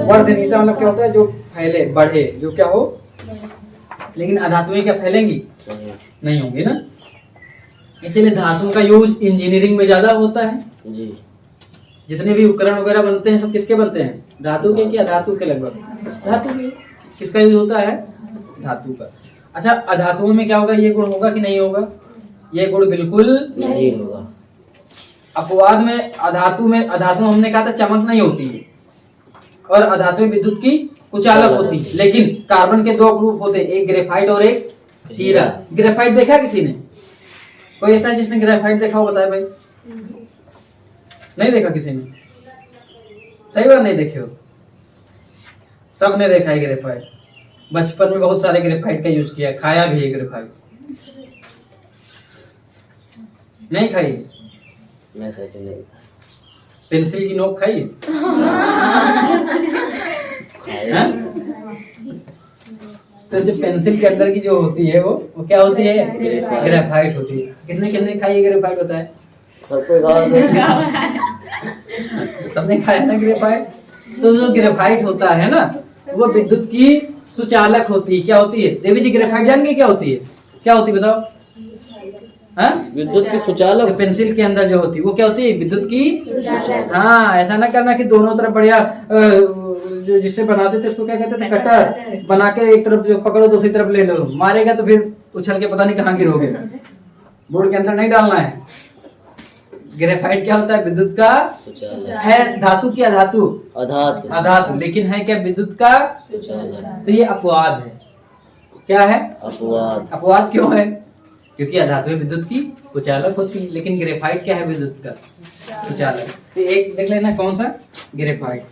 वर्धनीयता मतलब क्या होता है? जो फैले, बढ़े, जो क्या हो। लेकिन अधातुएं क्या फैलेंगी? नहीं होंगी ना। इसीलिए धातुओं का यूज इंजीनियरिंग में ज्यादा होता है जी। जितने भी उपकरण वगैरह बनते हैं सब किसके बनते हैं? धातु के कि अधातु के? लगभग धातु के। किसका यूज होता है? धातु का। अच्छा, अधातुओं में क्या होगा? ये गुण होगा कि नहीं होगा? ये गुण बिल्कुल नहीं होगा। अपवाद में अधातु हमने कहा था चमक नहीं होती है, और अधातु विद्युत की कुचालक होती है। लेकिन कार्बन के दो ग्रुप होते हैं, एक ग्रेफाइट और एक हीरा। ग्रेफाइट देखा किसी ने? कोई ऐसा है जिसने ग्रेफाइट देखा हो? बताए भाई। नहीं देखा किसी ने? सही बात, नहीं देखे हो। सबने देखा है ग्रेफाइट। बचपन में बहुत सारे ग्रेफाइट का यूज किया, खाया भी है ग्रेफाइट। नहीं खाई? मैं सच नहीं। पेंसिल की नोक खाई? हैं? तो जो पेंसिल के अंदर की जो होती है वो क्या होती है? ग्रेफाइट होती है। कितने कितने खाई ग्रेफाइट होता है? सबको सबने खाया ना ग्रेफाइट। तो जो ग्रेफाइट होता है ना वो विद्युत की सुचालक होती है। क्या होती है देवी जी? ग्रेफाइट जान गए क्या होती है? क्या होती है बताओ? हाँ, विद्युत की सुचालक। पेंसिल के अंदर जो होती है वो क्या होती है? विद्युत की सुचालक। हाँ, ऐसा ना करना कि दोनों तरफ बढ़िया जो जिससे बनाते थे उसको क्या कहते थे? कटर बना के एक तरफ जो पकड़ो दूसरी तरफ ले लो, मारेगा तो फिर उछल के पता नहीं कहाँ गिरोगे। बोर्ड के अंदर नहीं डालना है। ग्रेफाइट क्या होता है? विद्युत का सुचालक है। धातु की अधातु? अधातु अधातु, लेकिन है क्या? विद्युत का सुचालक। तो ये अपवाद है। क्या है? अपवाद। अपवाद क्यों है? क्योंकि अधातु विद्युत की कुचालक होती है, लेकिन ग्रेफाइट क्या है? विद्युत का कुचालक। तो एक देख लेना कौन सा? ग्रेफाइट।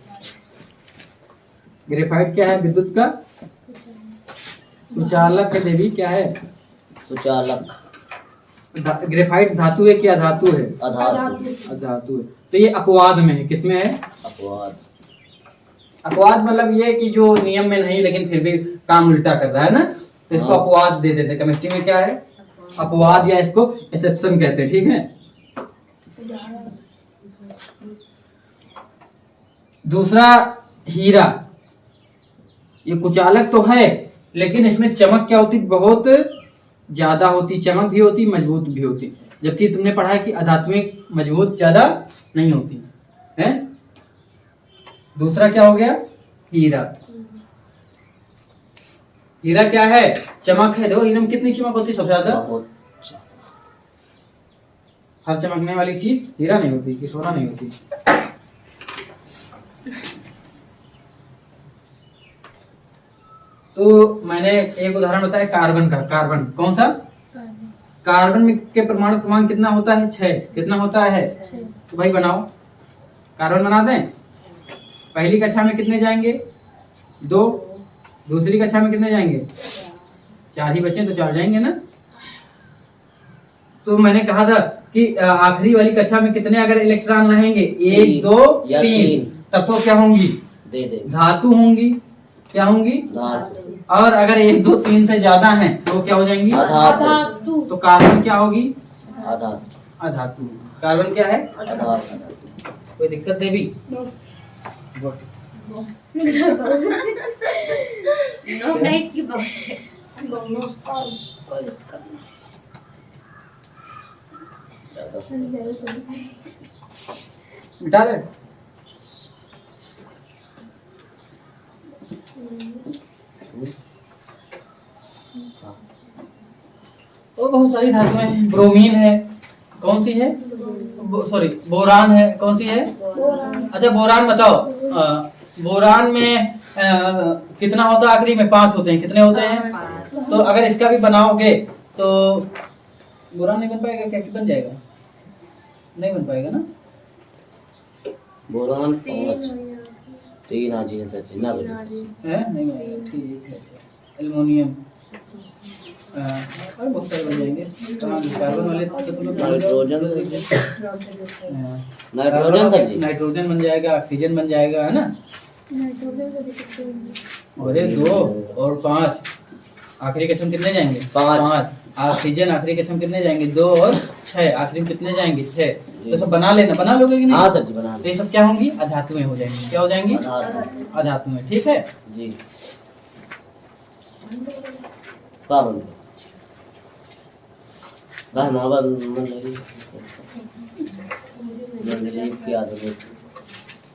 ग्रेफाइट क्या है? विद्युत का कुचालक है देवी। क्या है? सुचालक। ग्रेफाइट धातु है कि अधातु है? अधातु। अधातु है। तो ये अपवाद में है। किसमें है? अपवाद। अपवाद मतलब ये कि जो नियम में नहीं लेकिन फिर भी काम उल्टा कर रहा है ना, तो इसको हाँ। अपवाद दे देते। केमिस्ट्री में क्या है? अपवाद, या इसको एक्सेप्शन कहते हैं। ठीक है। दूसरा हीरा, ये कुचालक तो है लेकिन इसमें चमक क्या होती? बहुत ज्यादा होती। चमक भी होती, मजबूत भी होती। जबकि तुमने पढ़ा है कि अधातुएं मजबूत ज्यादा नहीं होती है। दूसरा क्या हो गया? हीरा। हीरा क्या है? चमक है। देखो हीरे में कितनी चमक होती है? सबसे ज्यादा। बहुत हर चमकने वाली चीज हीरा नहीं होती कि सोना नहीं होती। तो मैंने एक उदाहरण बताया कार्बन का। कार्बन कौन सा? कार्बन में के परमाणु क्रमांक कितना होता है? 6। कितना होता है? तो भाई बनाओ, कार्बन बना दें। पहली कक्षा में कितने जाएंगे? 2। दूसरी कक्षा में कितने जाएंगे? 4 ही बचे तो 4 जाएंगे ना। तो मैंने कहा था कि आखिरी वाली कक्षा में कितने अगर इलेक्ट्रॉन रहेंगे? 1 2 या 3, 3। तब तो क्या होंगी? दे दे। धातु होंगी। क्या होंगी? धातु। और अगर 1 2 3 से ज्यादा हैं तो क्या हो जाएंगी? अधातु। तो कार्बन क्या होगी? अधातु। अधातु। कार्बन क्या है? अधातु। कोई दिक्कत है भी? मिटा दे। और बहुत सारी धातुएं हैं। ब्रोमीन है। कौन सी है? सॉरी, बोरान है। कौन सी है? अच्छा, बोरान बताओ। बोरान में कितना होता है? आखिरी में 5 होते हैं। कितने होते हैं? तो अगर इसका भी बनाओगे तो बोरान नहीं बन पाएगा क्या? कि बन जाएगा? नहीं बन पाएगा ना। बोरान 5 3 आजी है ना है नहीं बनेगा। ठीक है। एल्युमिनियम और बहुत सारे बन जाएंगे। कार्बन वाले तो नाइट्रोजन नाइट्रोजन बन जाएगा, ऑक्सीजन बन जाएगा, है ना। और 2 और 5 आखिरी किस्म कितने जाएंगे? 5। ऑक्सीजन आखिरी किस्म कितने जाएंगे? 2 और 6 आखिरी में कितने जाएंगे? 6। तो सब बना लेना। बना लोगे कि नहीं? हाँ सर जी बना। तो ये सब क्या होंगी? अधातुएं हो जाएंगी। क्या हो जाएंगी? अधातुएं। ठीक है जी। कार्बन गाय महाबत मंडली की आदत।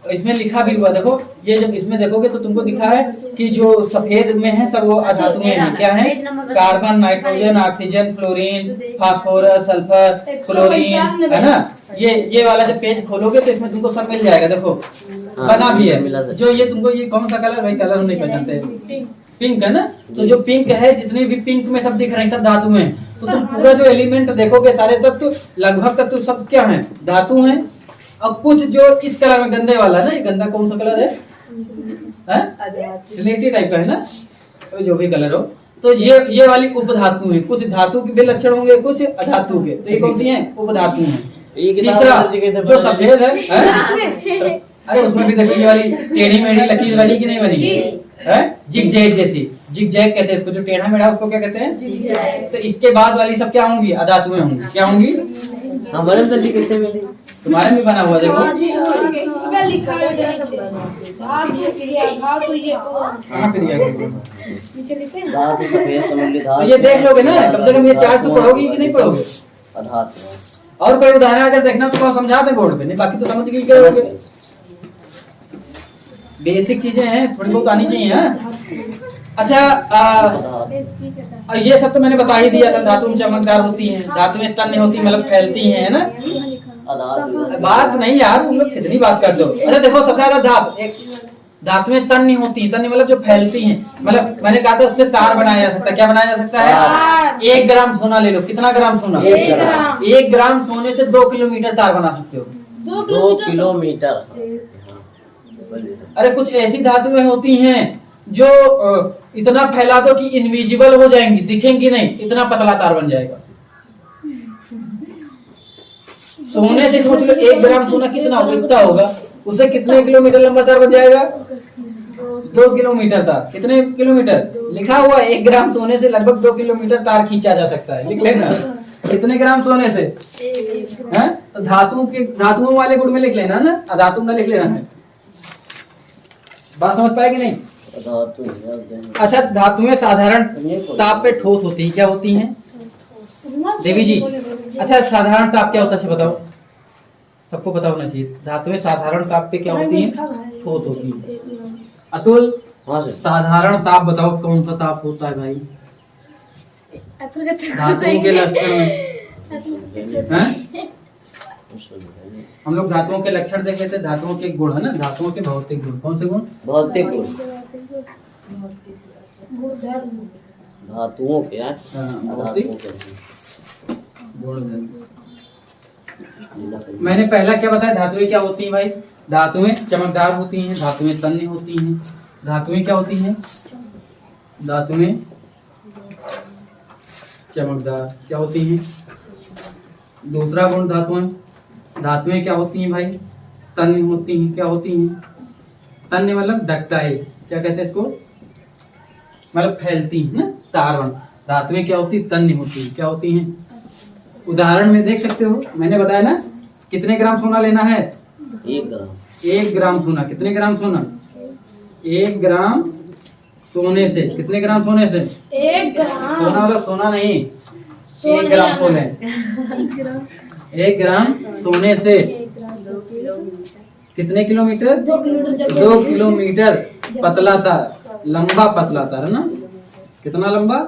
इसमें लिखा भी हुआ देखो। ये जब इसमें देखोगे तो तुमको दिखा है कि जो सफेद में है सब वो अधातुएं हैं। क्या है? Carbon, nitrogen, oxygen, fluorine, phosphorus, sulphur, chlorine, है ना। ये वाला जब पेज खोलोगे तो इसमें तुमको सब मिल जाएगा। देखो बना भी है। जो ये तुमको ये कौन सा कलर? भाई कलर हम नहीं पहचानते। पिंक है ना। तो जो पिंक है, जितने भी पिंक में सब दिख रहे हैं सब धातु हैं। तो तुम पूरा जो एलिमेंट देखोगे सारे तत्व लगभग तत्व सब क्या हैं? धातु हैं। अब कुछ जो इस कलर में गंदे वाला ना, ये गंदा कौन सा कलर है? स्लेटी टाइप का है ना। तो जो भी कलर हो, तो ये वाली उपधातु है। कुछ धातु के भी लक्षण होंगे, कुछ अधातु के। तो ये कौन सी हैं? उपधातु हैं। तीसरा जो सफेद है अरे उसमें भी देखो ये वाली टेढ़ी मेढ़ी लकीर बनी कि नहीं बनी है? जिग जैग जैसी, जिग जैग कहते हैं इसको, जो टेढ़ा मेढ़ा उसको क्या कहते हैं? तो इसके बाद वाली सब क्या होंगी? अधातुएं होंगी। क्या होंगी? हमारे में जल्दी कैसे मिली? तुम्हारे में बना हुआ देखो। कहाँ क्रिया की? धातु सफेद समूल्य तो धातु। ये देख लोगे ना, कम से कम ये चार तो पढ़ोगी कि नहीं पढ़ोगे? अधातु। और कोई उदाहरण अगर देखना तो थोड़ा समझा दे बोर्ड पे, नहीं बाकी तो समझ गई क्या होगे। बेसिक चीजें हैं, थोड़ी बहुत आनी चाहिए ना। अच्छा ये सब तो मैंने बता ही दिया था। धातु में चमकदार होती हैं, धातु में तन्य होती है, मतलब फैलती हैं, है ना। अधातु। बात नहीं यार, तुम लोग कितनी बात करते हो। अच्छा देखो सबसे ज्यादा धातु, एक धातु में तन्य होती है, तन्य मतलब जो फैलती हैं, मतलब मैंने कहा था उससे तार बनाया जा सकता है। क्या बनाया जा सकता है? 1 ग्राम सोना ले लो। कितना ग्राम सोना? 1 ग्राम। 1 ग्राम सोने से 2 किलोमीटर तार बना सकते हो। 2 किलोमीटर। अरे कुछ ऐसी धातुएं होती हैं जो इतना फैला दो कि इनविजिबल हो जाएंगी, दिखेंगी नहीं, इतना पतला तार बन जाएगा। सोने से सोच लो 1 ग्राम सोना कितना होगा? इतना होगा। उसे कितने किलोमीटर लंबा तार बन जाएगा? 2 किलोमीटर तार। कितने किलोमीटर? लिखा हुआ 1 ग्राम सोने से लगभग 2 किलोमीटर तार खींचा जा सकता है। लिख लेना कितने ग्राम सोने से है? तो धातुओं वाले गुण में लिख लेना ना, अधातु में लिख लेना है। बात समझ पाए कि नहीं? अच्छा धातुएं साधारण ताप पे ठोस होती है। क्या होती हैं देवी जी? अच्छा साधारण ताप क्या होता है बताओ, सबको पता होना चाहिए। धातुएं साधारण ताप पे क्या होती हैं? ठोस होती है। अतुल साधारण ताप बताओ कौन सा ताप होता है भाई धातुओं के लक्षण में? हम लोग धातुओं के लक्षण देख लेते हैं। धातुओं के गुण है ना, धातुओं के भौतिक गुण। कौन से गुण? भौतिक गुण। धातुओं के गुण। मैंने पहला क्या बताया? धातुएं क्या होती हैं भाई? धातुएं चमकदार होती हैं, धातुएं तन्य होती हैं। धातुएं क्या होती हैं? धातुएं चमकदार क्या होती हैं? दूसरा गुण धातुएं क्या होती हैं भाई? तन्य होती हैं। क्या होती हैं? तन्य मतलब डक्टाइल। क्या कहते हैं इसको? मतलब फैलती है ना, तार। धातुएं क्या होती? तन्य होती हैं। क्या होती हैं? उदाहरण में देख सकते हो, मैंने बताया ना कितने ग्राम सोना लेना है? 1 ग्राम। 1 ग्राम सोना। कितने ग्राम सोना? 1 ग्राम सोने से। कितने ग्राम सोने से? 1 ग्राम सोना मतलब सोना नहीं, 1 ग्राम सोने। 1 ग्राम सोने से कितने किलोमीटर? 2 किलोमीटर पतला तार, लंबा पतला तार है ना। कितना लंबा?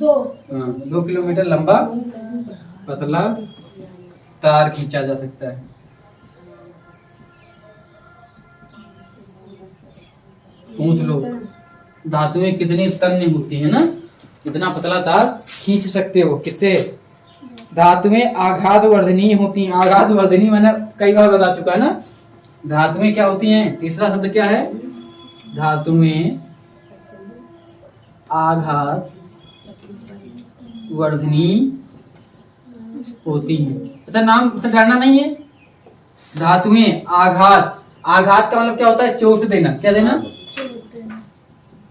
2 किलोमीटर लंबा पतला तार खींचा जा सकता है। सोच लो धातुएं कितनी तन्य होती है ना, कितना पतला तार खींच सकते हो। किससे? धातुएं आघात वर्धनीय होती हैं। आघात वर्धनीय मैंने कई बार बता चुका है ना। धातुएं क्या होती हैं? तीसरा शब्द क्या है? धातुएं आघात वर्धनीय होती हैं। अच्छा नाम से डरना नहीं है। धातुएं आघात, आघात का मतलब क्या होता है? चोट देना। क्या देना?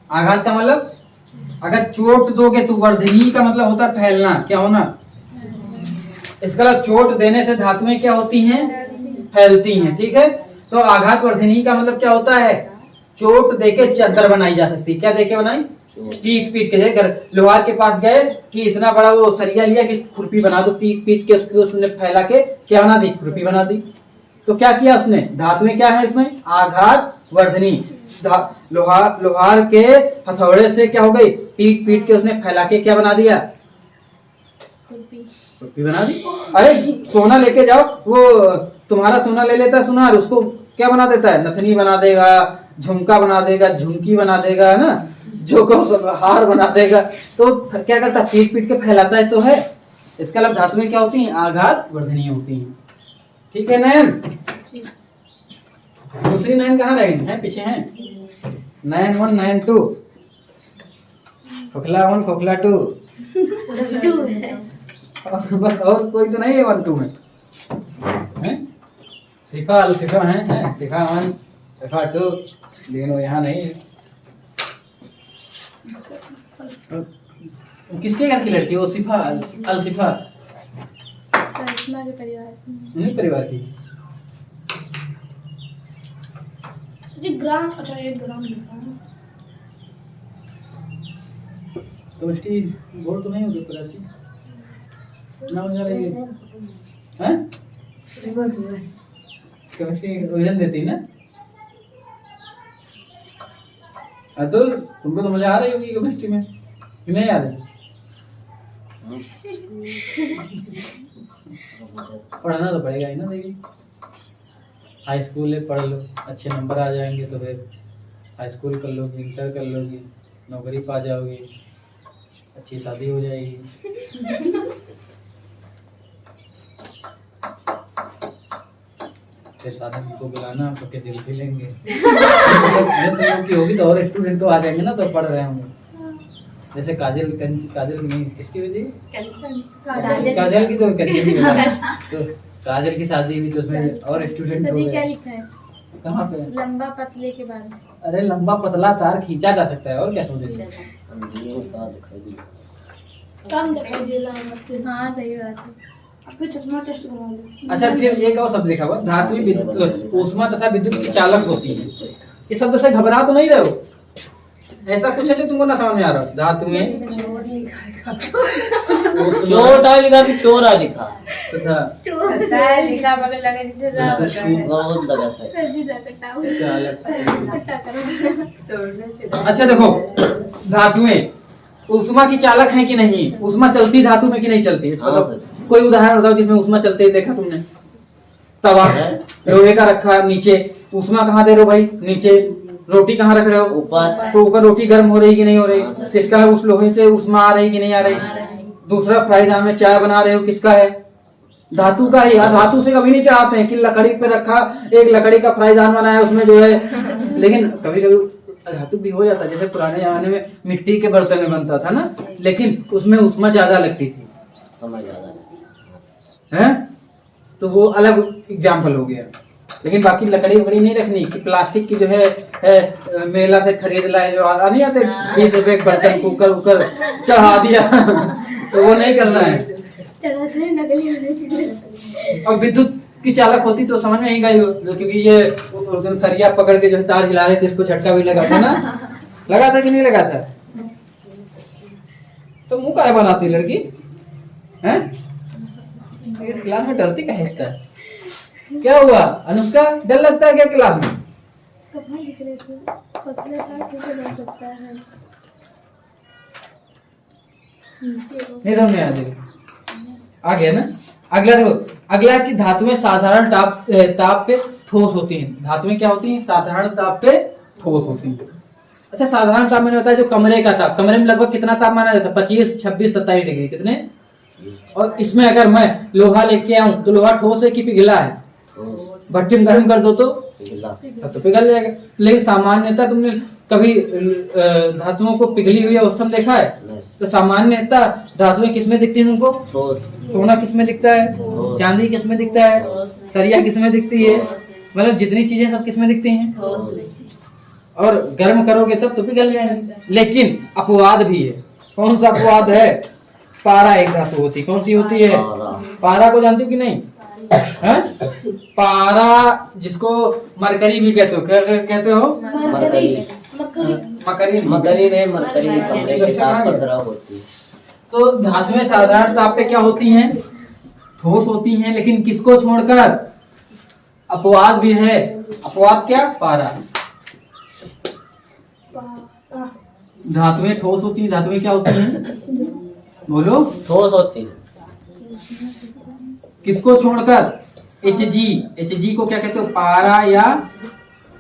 आघात का मतलब अगर चोट दोगे तो वर्धनीय का मतलब होता है फैलना। क्या होना? इसका मतलब चोट देने से धातुएं क्या होती हैं? फैलती हैं। ठीक है, तो आघात वर्धनीय का मतलब क्या होता है? चोट देके चादर बनाई जा सकती है। क्या देके बनाई? पीट के। अगर लोहार के पास गए कि इतना बड़ा वो सरिया लिया कि खुरपी बना दो, पीट के उसको उसने फैला के क्या बना दी? खुरपी बना दी। तो क्या किया उसने? धातुएं क्या है इसमें? आघात वर्धनीय। लोहार के हथौड़े से क्या हो गई? पीट के उसने फैला के क्या बना दिया? खुरपी बना दी। अरे सोना लेके जाओ, वो तुम्हारा सोना ले लेता है सुनार, उसको क्या बना देता है? नथनी बना देगा, झुमका बना देगा, झुमकी बना देगा, है ना, जो को हार बना देगा। तो क्या करता है? पीट के फैलाता है तो है। इसका मतलब धातुएं क्या होती हैं? आघात वर्धनीय होती हैं। ठीक है नयन? दूसरी नयन कहाँ रह गई? है पीछे है। नयन 1 नयन 2, खोखला 1 खोखला 2 बस। और कोई तो नहीं है 1 2 में है? सिफा अल सिफा है सिफा वन सिफा टू, लेकिन वो यहाँ नहीं है। किसके घर की लड़की है वो सिफा अल सिफा? करिश्मा के परिवार की। उन्हीं परिवार की। एक ग्राम, अच्छा 1 ग्राम लिखा है। केमिस्ट्री बोर्ड तो नहीं होगी कराची ना हो जा रही है? केमिस्ट्री रिवीजन देती है ना? अतुल तुमको तो मजा आ रही होगी केमिस्ट्री में कि नहीं आ रही? पढ़ना तो पड़ेगा ही ना। देखिए हाई स्कूल है, पढ़ लो, अच्छे नंबर आ जाएंगे तो फिर हाई स्कूल कर लोगी, इंटर कर लोगी, नौकरी पा जाओगी, अच्छी शादी हो जाएगी। फिर शादी को बुलाना, सबके सेल्फी लेंगे। तुम लोग की होगी तो और स्टूडेंट तो आ जाएंगे ना, तो पढ़ रहे होंगे। जैसे काजल नहीं, किसकी हुई थी? काजल की तो तो काजल की शादी हुई तो उसमें और स्टूडेंट हो सजी क्या गए। लिखा है? कहाँ पे? लंबा पतले के बारे में। अरे लंबा पतला तार खींचा जा सकता है, और क्या सोचे? अंधेरे में कहाँ दिखाई दी? कम दिखाई दे रहा है। हाँ सही बात है। आपको चश्मा टेस्ट करवा लो। अच्छा फिर एक और शब्द लिखा हुआ, धात्विक विद्युत ऊष्मा तथा विद्युत की चालक होती है। इस शब्द से घबरा तो नहीं रहे हो? ऐसा कुछ है जो तुमको ना समझ में आ रहा? धातु में चोटा लिखा कि चोरा लिखा? तथा लिखा बगल लगे जिसे बहुत गलत है। चालक। अच्छा देखो, धातुएं ऊष्मा की चालक हैं कि नहीं? ऊष्मा चलती धातु में कि नहीं चलती? इसका हाँ, तो कोई उदाहरण बताओ जिसमें ऊष्मा चलते देखा तुमने। तवा लोहे का रखा है, नीचे ऊष्मा कहाँ दे रहे हो भाई? नीचे। रोटी कहाँ रख रहे हो? ऊपर। तो ऊपर रोटी गर्म हो रही कि नहीं हो रही? हाँ, सर। किसका है? उस लोहे से ऊष्मा आ रही कि नहीं आ रही? दूसरा फ्राईदान में चाय बना रहे हो, किसका है? धातु का ही। धातु से कभी नहीं चाहते हैं कि लकड़ी पे रखा, एक लकड़ी का फ्राईदान बनाया उसमें जो है, लेकिन कभी कभी धातु भी हो जाता है। जैसे पुराने जमाने में मिट्टी के बर्तन में बनता था ना, लेकिन उसमें ऊष्मा ज्यादा लगती थी, समझ आ रहा है? तो वो अलग एग्जाम्पल हो गया। लेकिन बाकी लकड़ी वकड़ी नहीं रखनी कि प्लास्टिक की जो है मेला से खरीद लाए, जो नहीं आते 20 रुपए का बर्तन, कुकर उकर चढ़ा दिया तो वो नहीं करना है। और विद्युत की चालक होती तो समझ में ही गई हो, क्योंकि ये उस दिन सरिया पकड़ के जो है तार हिला रहे थे, इसको झटका भी लगा था ना? लगा था कि नहीं लगा था? तो मुंह काहे बनाती लड़की है? क्लास में डरती काहे है? क्या हुआ अनुष्का, डर लगता है क्या क्लास में? नहीं समझ में आ गया ना? अगला देखो, अगला की धातुएं साधारण ताप पे ठोस होती हैं। धातुएं क्या होती हैं? साधारण ताप पे ठोस होती हैं। अच्छा साधारण ताप मैंने बताया जो कमरे का ताप, कमरे में लगभग कितना ताप माना जाता है? 25, 26, 27 डिग्री। कितने? और इसमें अगर मैं लोहा लेके आऊं तो लोहा ठोस है कि पिघला है? भट्टी में गर्म कर दो तो पिघल जाएगा। लेकिन सामान्यतः तुमने कभी धातुओं को पिघली हुई अवस्था में देखा है? तो सामान्यतः धातुएं किसमें दिखती हैं तुमको? सोना किसमें दिखता है? चांदी किसमें दिखता है? सरिया किसमें दिखती है? मतलब जितनी चीजें सब किसमें दिखती हैं? और गर्म करोगे तब तो पिघल जाएंगे। लेकिन अपवाद भी है। कौन सा अपवाद है? पारा एक धातु होती है। कौन सी होती है? पारा को जानते हो कि नहीं? है? पारा जिसको मरकरी भी कहते हो, क्या कहते हो? मकरी ने मरकरी कमरे के ताप पर द्रव होती है। तो धातुएं साधारण ताप पे क्या होती हैं? ठोस होती हैं। लेकिन किसको छोड़कर? अपवाद भी है। अपवाद क्या? पारा। धातुएं ठोस होती हैं। धातुएं क्या होती हैं? बोलो। ठोस होती है। किसको छोड़कर? Hg को क्या कहते हो? पारा या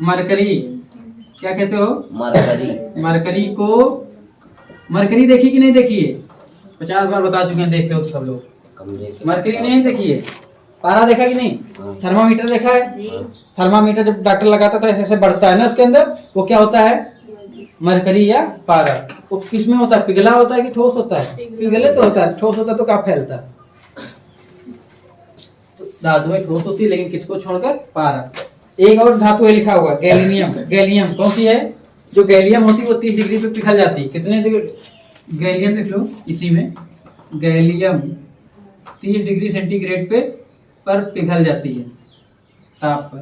मरकरी? क्या कहते हो? मरकरी को। मरकरी देखी कि नहीं देखी है? 50 बार बता चुके हैं, देखे हो तो सब लोग। मरकरी नहीं देखी है? पारा देखा कि नहीं? थर्मामीटर देखा है? थर्मामीटर जब डॉक्टर लगाता था ऐसे बढ़ता है ना, उसके अंदर वो क्या होता है? मरकरी या पारा। वो किसमें होता है? पिघला होता है कि ठोस होता है? पिघले तो होता है, ठोस होता है तो क्या फैलता है? धातुएं ठोस होती है, लेकिन किसको छोड़कर? पारा। एक और धातु है लिखा हुआ गैलियम। गैलियम कौन सी है? जो गैलियम होती है वो 30 डिग्री पे पिघल जाती है। कितने डिग्री? गैलियम लिख लो इसी में, गैलियम 30 डिग्री सेंटीग्रेड पे पर पिघल जाती है, ताप पर।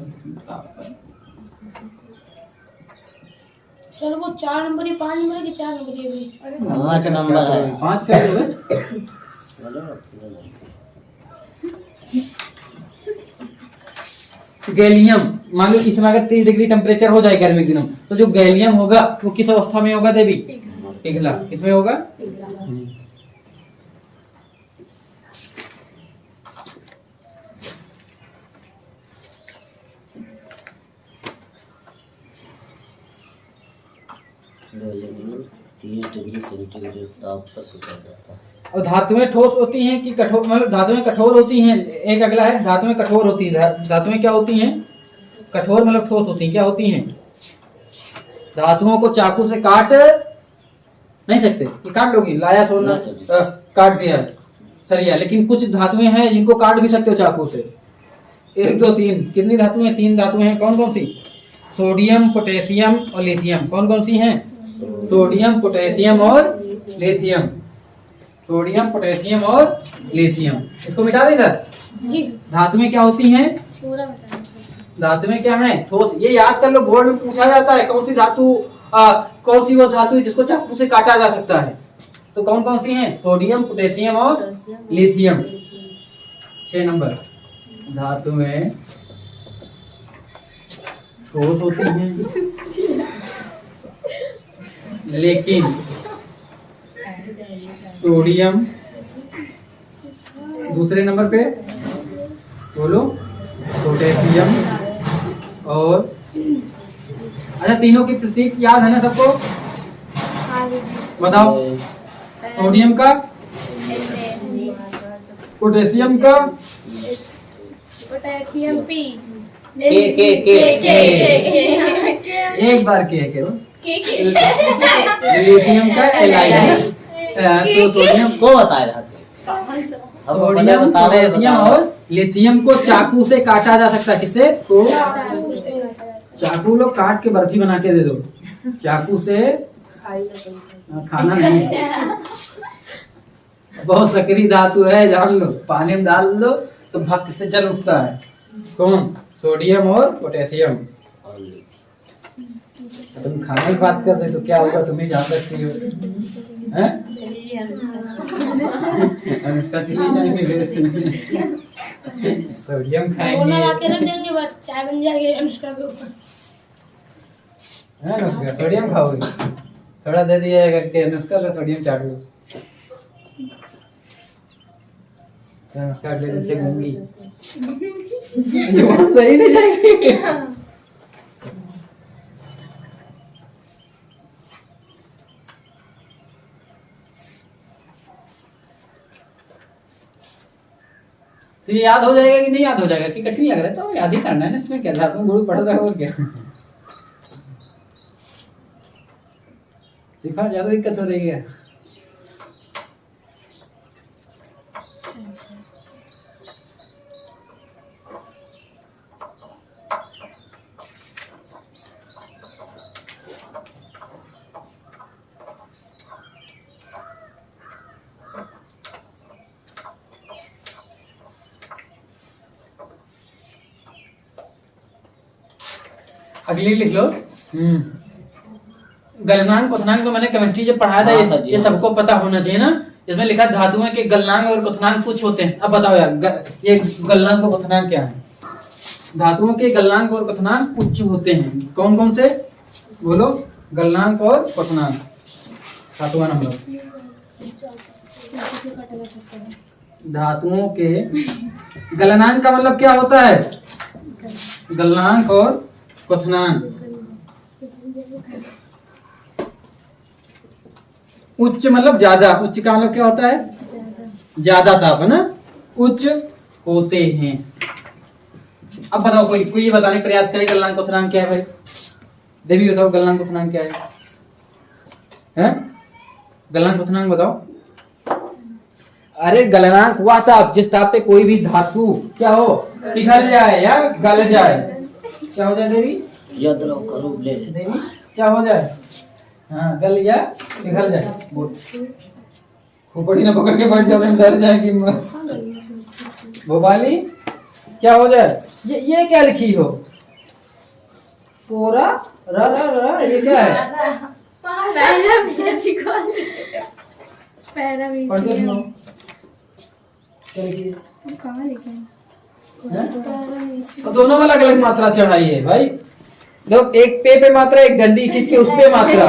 सर वो 4 नंबर ही 5 नंबर की 4 नंबर ये भी 5 नंबर है। 5 का ही होगा। गैलियम मान लो इसमें अगर 30 डिग्री टेम्परेचर हो जाए गर्मी के दिनों, तो जो गैलियम होगा वो किस अवस्था में होगा देवी? पिघला। किसमें होगा? गैलियम 30 डिग्री सेंटीग्रेड ताप पर पिघल जाता है। और धातुएं ठोस होती हैं कि कठोर? मतलब धातुएं कठोर होती हैं। एक अगला है धातुएं कठोर होती हैं। धातुएं क्या होती हैं? कठोर मतलब ठोस होती हैं। क्या होती हैं? धातुओं को चाकू से काट नहीं सकते कि काट लोगी, लाया सोना काट दिया सरिया, लेकिन कुछ धातुएं हैं जिनको काट भी सकते हो चाकू से। 1 2 3 कितनी धातुएं? 3 धातुएं हैं। कौन कौन सी? सोडियम, पोटेशियम और लिथियम। कौन कौन सी हैं? सोडियम, पोटेशियम और लिथियम। सोडियम, पोटेशियम और लिथियम। इसको मिटा दे इधर। धातुएं क्या होती हैं? पूरा बता। धातुएं क्या हैं? ठोस। ये याद कर लो, बोर्ड में पूछा जाता है कौन सी धातु कौन सी वो धातु है जिसको चाकू से काटा जा सकता है। तो कौन कौन सी हैं? सोडियम, पोटेशियम और लिथियम। 6 नंबर। धातुएं ठोस होती हैं लेकिन सोडियम, दूसरे नंबर पे बोलो पोटेशियम और अच्छा, तीनों के प्रतीक याद है ना सबको? बताओ। सोडियम का, पोटेशियम का, पोटेशियम पी, के एक बार के केवल, लिथियम का एलाइड। तो सोडियम को बताए रहते सोडियम, पोटेशियम और लिथियम को चाकू से काटा जा सकता है। किससे? तो चाकू लोग काट के बर्फी बना के दे दो। चाकू से खाना नहीं। बहुत सकरी धातु है, जान लो। पानी में डाल दो तो भक से जल उठता है। कौन? सोडियम और पोटेशियम। तुम खाने की बात कर रहे तो क्या होगा तुम्हें जान सकती हो? अनुष्का चली जाएंगे, सोडियम खाएंगे, चाय बन जाएगी अनुष्का के ऊपर। अनुष्का सोडियम खाओगे? थोड़ा दे दिया करके अनुष्का को सोडियम चाट लो। अनुष्का ले से घूंगी सही नहीं जाएगी। तो ये याद हो जाएगा कि नहीं याद हो जाएगा? कि कठिन लग रहा है? तो याद ही करना है ना, इसमें क्या था? तुम गुरु पढ़ रहे हो और क्या? सिखा ज्यादा दिक्कत हो रही है। अगली लिख लो। गलनांक क्वथनांक तो मैंने केमिस्ट्री जब पढ़ाया था, ये सबको पता होना चाहिए ना। इसमें लिखा धातुओं के गलनांक और क्वथनांक कुछ होते हैं। अब बताओ यार, ये गलनांक और क्वथनांक क्या है? धातुओं के गलनांक और क्वथनांक उच्च होते हैं। कौन कौन से? बोलो। गलनांक और क्वथनांक। 7वां नंबर। धातुओं के गलनांक का मतलब क्या होता है? गलनांक और क्वथनांक। उच्च मतलब ज्यादा। उच्च का मतलब क्या होता है? ज्यादा ताप, है ना? उच्च होते हैं। अब बताओ, कोई ये बताने प्रयास करे गलनांक क्वथनांक क्या है भाई? देवी बताओ गलनांक क्वथनांक क्या है? गलनांक क्वथनांक बताओ। अरे गलनांक वह ताप जिस ताप पे कोई भी धातु क्या हो, पिघल जाए या गल जाए। क्या हो जाए देवी? यद्रव का रूप ले लेता देवी क्या हो जाए? हाँ, गल या पिघल जाए। बोल, खोपड़ी ना पकड़ के बैठ जाओ, डर जाएगी। भोपाली क्या हो जाए? ये क्या लिखी हो? पोरा रा रा रा, ये क्या है? पढ़ दो सुनो। क्या लिखी है? और दोनों में अलग अलग मात्रा चढ़ाई है भाई। लोग एक पे मात्रा, एक डंडी खींच के उस पे मात्रा।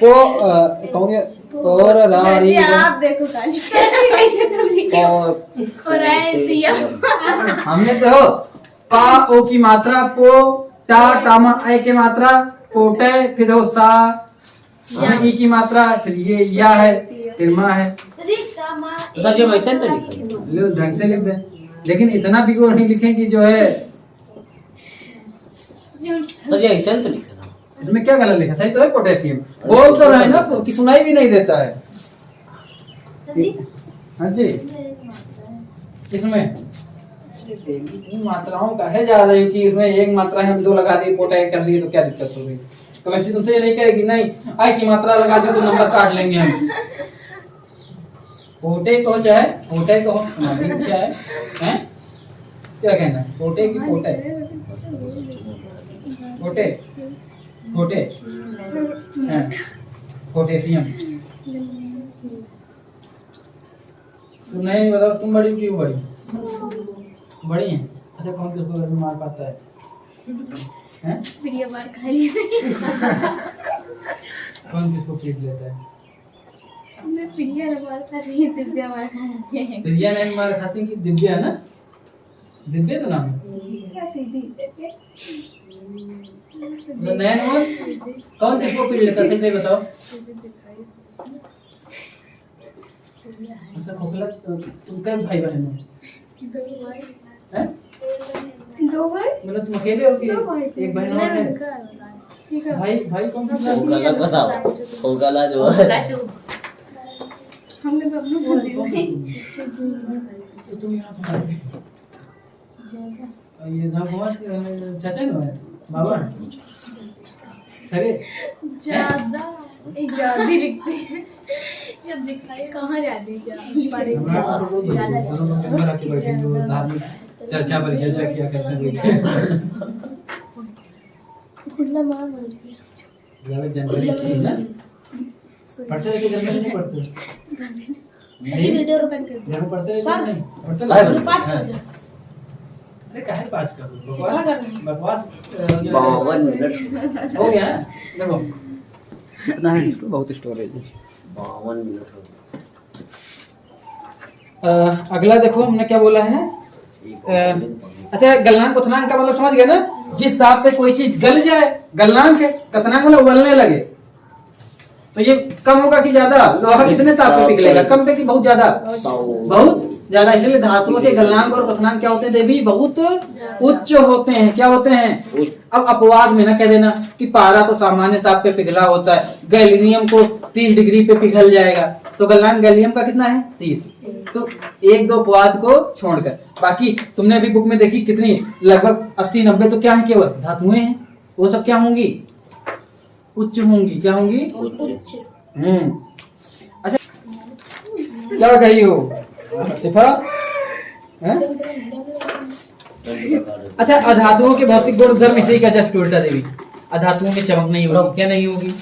कहोगे और रारी आप देखो कैसे तुम लिखे और हमने तो पा ओ की मात्रा, पो टा टामा ए की मात्रा, पोटे, फिर हो सा ई की मात्रा, फिर ये या है, फिर माँ है। तो सर जी हम ऐसे तो लिखा लो ढंग से लिख दें, लेकिन इतना भी वो नहीं लिखें कि जो है सर जी ऐसे तो लिखा ना। इसमें क्या गलत लिखा? सही तो है, पोटेशियम बोल तो रहे ना कि सुनाई भी नहीं देता है। हाँ जी, किसमें इन मात्राओं का है जा रही कि इसमें एक मात्रा है, हम दो लगा दिए, पोटे कर दिए तो क्या दिक्कत हो गई? केमिस्ट्री तुमसे ये नहीं कहेगी नहीं आई की मात्रा लगा दी तो नंबर काट लेंगे हम। पोटे को चाहे पोटे को अच्छा है, क्या कहना है? पोटे की पोटे पोटे पोटे पोटेशियम। तुम नहीं बताओ, तुम बड़ी क्यों बड़ी बड़ी हैं? अच्छा कौन किसको घर में मार पाता है? प्रिया मार खा लिया। कौन किसको पीट लेता है? मैं प्रिया मार खा रही है, दिव्या मार खा रही है। प्रिया नहीं मार खाती कि दिव्या है ना? दिव्या तो नाम है। क्या सीधी तो नयन मोहन कौन किसको पीट लेता है? सही सही बताओ। अच्छा खोखला, तुम क्या भाई बहन हो? हैं? दो भाई मतलब तुम अकेले हो कि एक बहन और है? भाई भाई कौन सा? होगा बताओ, होगा जो है हमने तो अपने बोल दिया। तो तुम यहाँ पर ये जहाँ कुमार चाचा है बाबा सरे ज्यादा ज्यादा लिखते हैं या दिखाई कहाँ जाती धार्मिक चर्चा पर चर्चा किया करते हैं। खुला मार मर गया। जनवरी ना पढ़ते रहते, जनवरी नहीं पढ़ते वीडियो ओपन कर दे। यहाँ पढ़ते रहते नहीं पढ़ते लाइव पाँच कर दे। अरे काहे पाँच कर दो? बकवास 52 मिनट हो गया। देखो कितना है, बहुत स्टोरेज है। 52 मिनट हो अगला देखो हमने क्या बोला है। अच्छा गलनांक क्वथनांक का मतलब समझ गए ना? जिस ताप पे कोई चीज गल जाए, गलनांक है। क्वथनांक मतलब उबलने लगे। तो ये कम होगा कि ज्यादा? लोहा कितने ताप पे पिघलेगा? कम पे कि बहुत ज्यादा? बहुत ज्यादा। इसलिए धातुओं के गलनांक और क्वथनांक क्या होते हैं देवी? बहुत उच्च होते हैं। क्या होते हैं? अब अपवाद में ना कह देना कि पारा तो सामान्य ताप पे पिघला होता है, गैलीनियम को 30 डिग्री पे पिघल जाएगा, तो गलनांक गैलीनियम का कितना है? 30। तो एक दो अपवाद को छोड़कर बाकी तुमने अभी बुक में देखी कितनी, लगभग 80-90 तो क्या है? केवल धातुएं हैं। वो सब क्या होंगी? उच्च होंगी। क्या होंगी? अच्छा क्या कही हो सिफा? अच्छा अधातुओं के भौतिक गुण धर्म इसी का जस्ट उल्टा देवी। अधातुओं में चमक नहीं होगी। क्या नहीं होगी?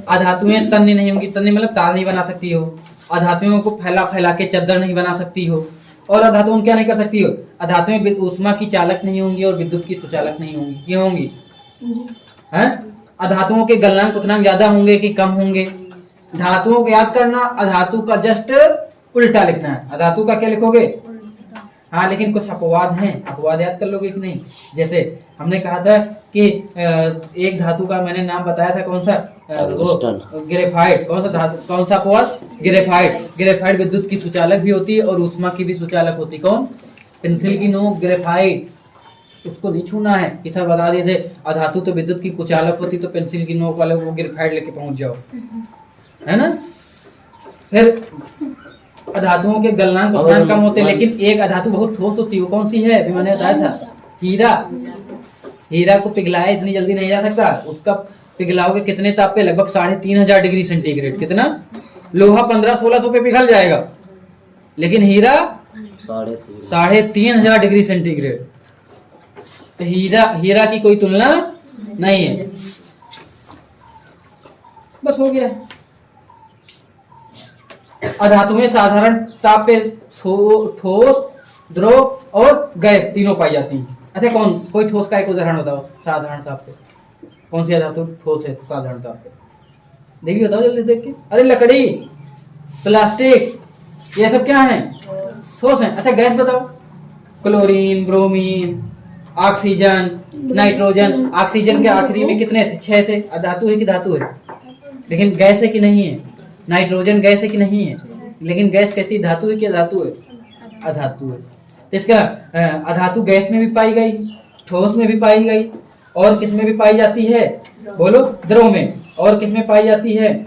अधातुएं तन्य नहीं होंगी। तन्य मतलब तार नहीं बना सकती हो। अधातुओं को फैला फैला के चद्दर नहीं बना सकती हो। और अधातुओं क्या नहीं कर सकती हो? अधातुएं ऊष्मा की चालक नहीं होंगी और विद्युत की सुचालक नहीं होंगी। क्यों होंगी? हैं? अधातुओं के गलनांक क्वथनांक ज्यादा होंगे कि कम होंगे? धातुओं को याद करना, अधातु का जस्ट उल्टा लिखना है। अधातु का क्या लिखोगे? हाँ, लेकिन कुछ अपवाद हैं। अपवाद याद कर लोगे कि नहीं? जैसे हमने कहा था कि एक धातु का मैंने नाम बताया था, कौन सा? ग्रेफाइट। कौन सा धातु? कौन सा अपवाद? ग्रेफाइट। ग्रेफाइट विद्युत की सुचालक भी होती है और ऊष्मा की भी सुचालक होती है। कौन? पेंसिल की नोक ग्रेफाइट। उसको नहीं छूना है कि सर बता दिए थे अधातु तो विद्युत की कुचालक होती, तो पेंसिल की नोक वाले वो ग्रेफाइट लेके पहुंच जाओ, है ना? फिर अधातुओं के गलनांक क्वथनांक कम होते हैं, लेकिन एक अधातु बहुत ठोस होती है, वो कौन सी है? अभी मैंने बताया था, हीरा। हीरा को पिघलाया इतनी जल्दी नहीं जा सकता, उसका पिघलाओगे कितने ताप पे? लगभग 3500 डिग्री सेंटीग्रेड। कितना? लोहा 1500-1600 पे पिघल जाएगा, लेकिन हीरा 3500 डिग्री सेंटीग्रेड। तो हीरा की कोई तुलना नहीं है। बस हो गया। अधातु में साधारण ताप पे ठोस, द्रव और गैस तीनों पाई जाती हैं। अच्छा, कोई ठोस का एक उदाहरण बताओ साधारण ताप पे। कौन सी धातु ठोस है साधारण ताप पे? देखिए, बताओ जल्दी देख के। अरे लकड़ी, प्लास्टिक, ये सब क्या है? ठोस है। अच्छा, गैस बताओ। Chlorine, bromine, oxygen, nitrogen. Oxygen के आखिरी में कितने थे? 6 थे। अधातु है कि धातु है? लेकिन गैस है कि नहीं है? नाइट्रोजन गैस है कि नहीं है? लेकिन गैस कैसी, धातु है कि अधातु है? अधातु है। तो इसका अधातु गैस में भी पाई गई, ठोस में भी पाई गई, और किस में भी पाई जाती है? बोलो। द्रव में। और किस में पाई जाती है?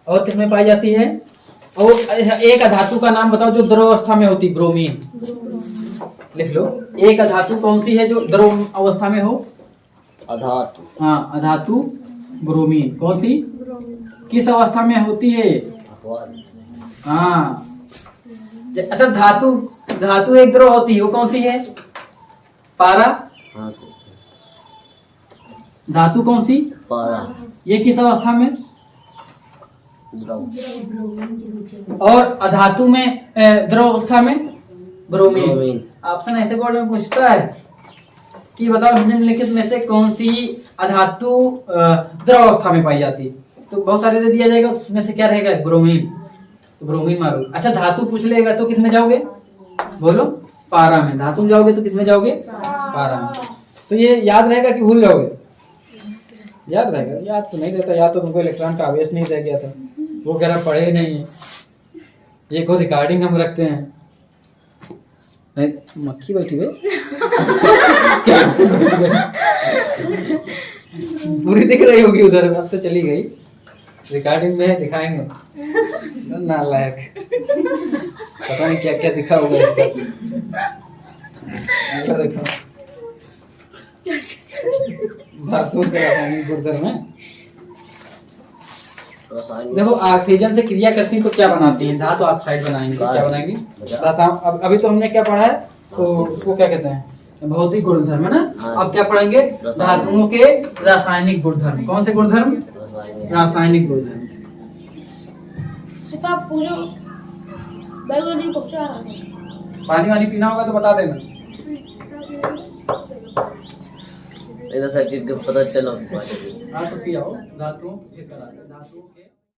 और किस में पाई जाती है? और एक अधातु का नाम बताओ जो द्रव अवस्था में होती। ब्रोमीन। लिख लो। एक अधातु कौन सी है जो द्रव अवस्था में हो? अधातु। हाँ, अधातु ब्रोमीन। कौन सी? किस अवस्था में होती है? हाँ। अच्छा, धातु एक द्रव होती है, वो कौन सी है? पारा। हाँ, धातु कौन सी? पारा। ये किस अवस्था में? द्रव। और अधातु में द्रव अवस्था में? ब्रोमीन। ऑप्शन ऐसे बोर्ड में पूछता है कि बताओ निम्नलिखित में से कौन सी अधातु द्रव अवस्था में पाई जाती है? तो बहुत सारे दे दिया जाएगा, उसमें से क्या रहेगा? ब्रोमीन। तो ब्रोमीन मारो। अच्छा, धातु पूछ लेगा तो किस में जाओगे? बोलो। पारा में। धातु में जाओगे तो किस में जाओगे? पारा में। तो ये याद रहेगा कि भूल जाओगे? याद रहेगा। याद तो नहीं रहता, याद तो तुमको इलेक्ट्रॉन का आवेश नहीं रह गया था, वो कह रहा पढ़े नहीं है। ये को रिकॉर्डिंग हम रखते हैं। नहीं, मक्खी बैठी हुई पूरी दिख रही होगी उधर, अब तो चली गई। रिकॉर्डिंग में है, दिखाएंगे। नालायक, पता नहीं क्या क्या दिखा होगा इसका। देखो, धातु के रासायनिक गुणधर्म है। देखो, ऑक्सीजन से क्रिया करती है तो क्या बनाती है? धातु ऑक्साइड बनाएंगे। क्या बनाएंगे? अब अभी तो हमने क्या पढ़ा है, तो उसको क्या कहते हैं? भौतिक गुणधर्म, है ना। अब क्या पढ़ेंगे? धातुओं के रासायनिक गुणधर्म। कौन से गुणधर्म? रासायनिक गुणधर्म। पानी वानी पीना होगा तो बता देना। इधर से पता चलो। हाँ, तो पियाओ। धातुओं के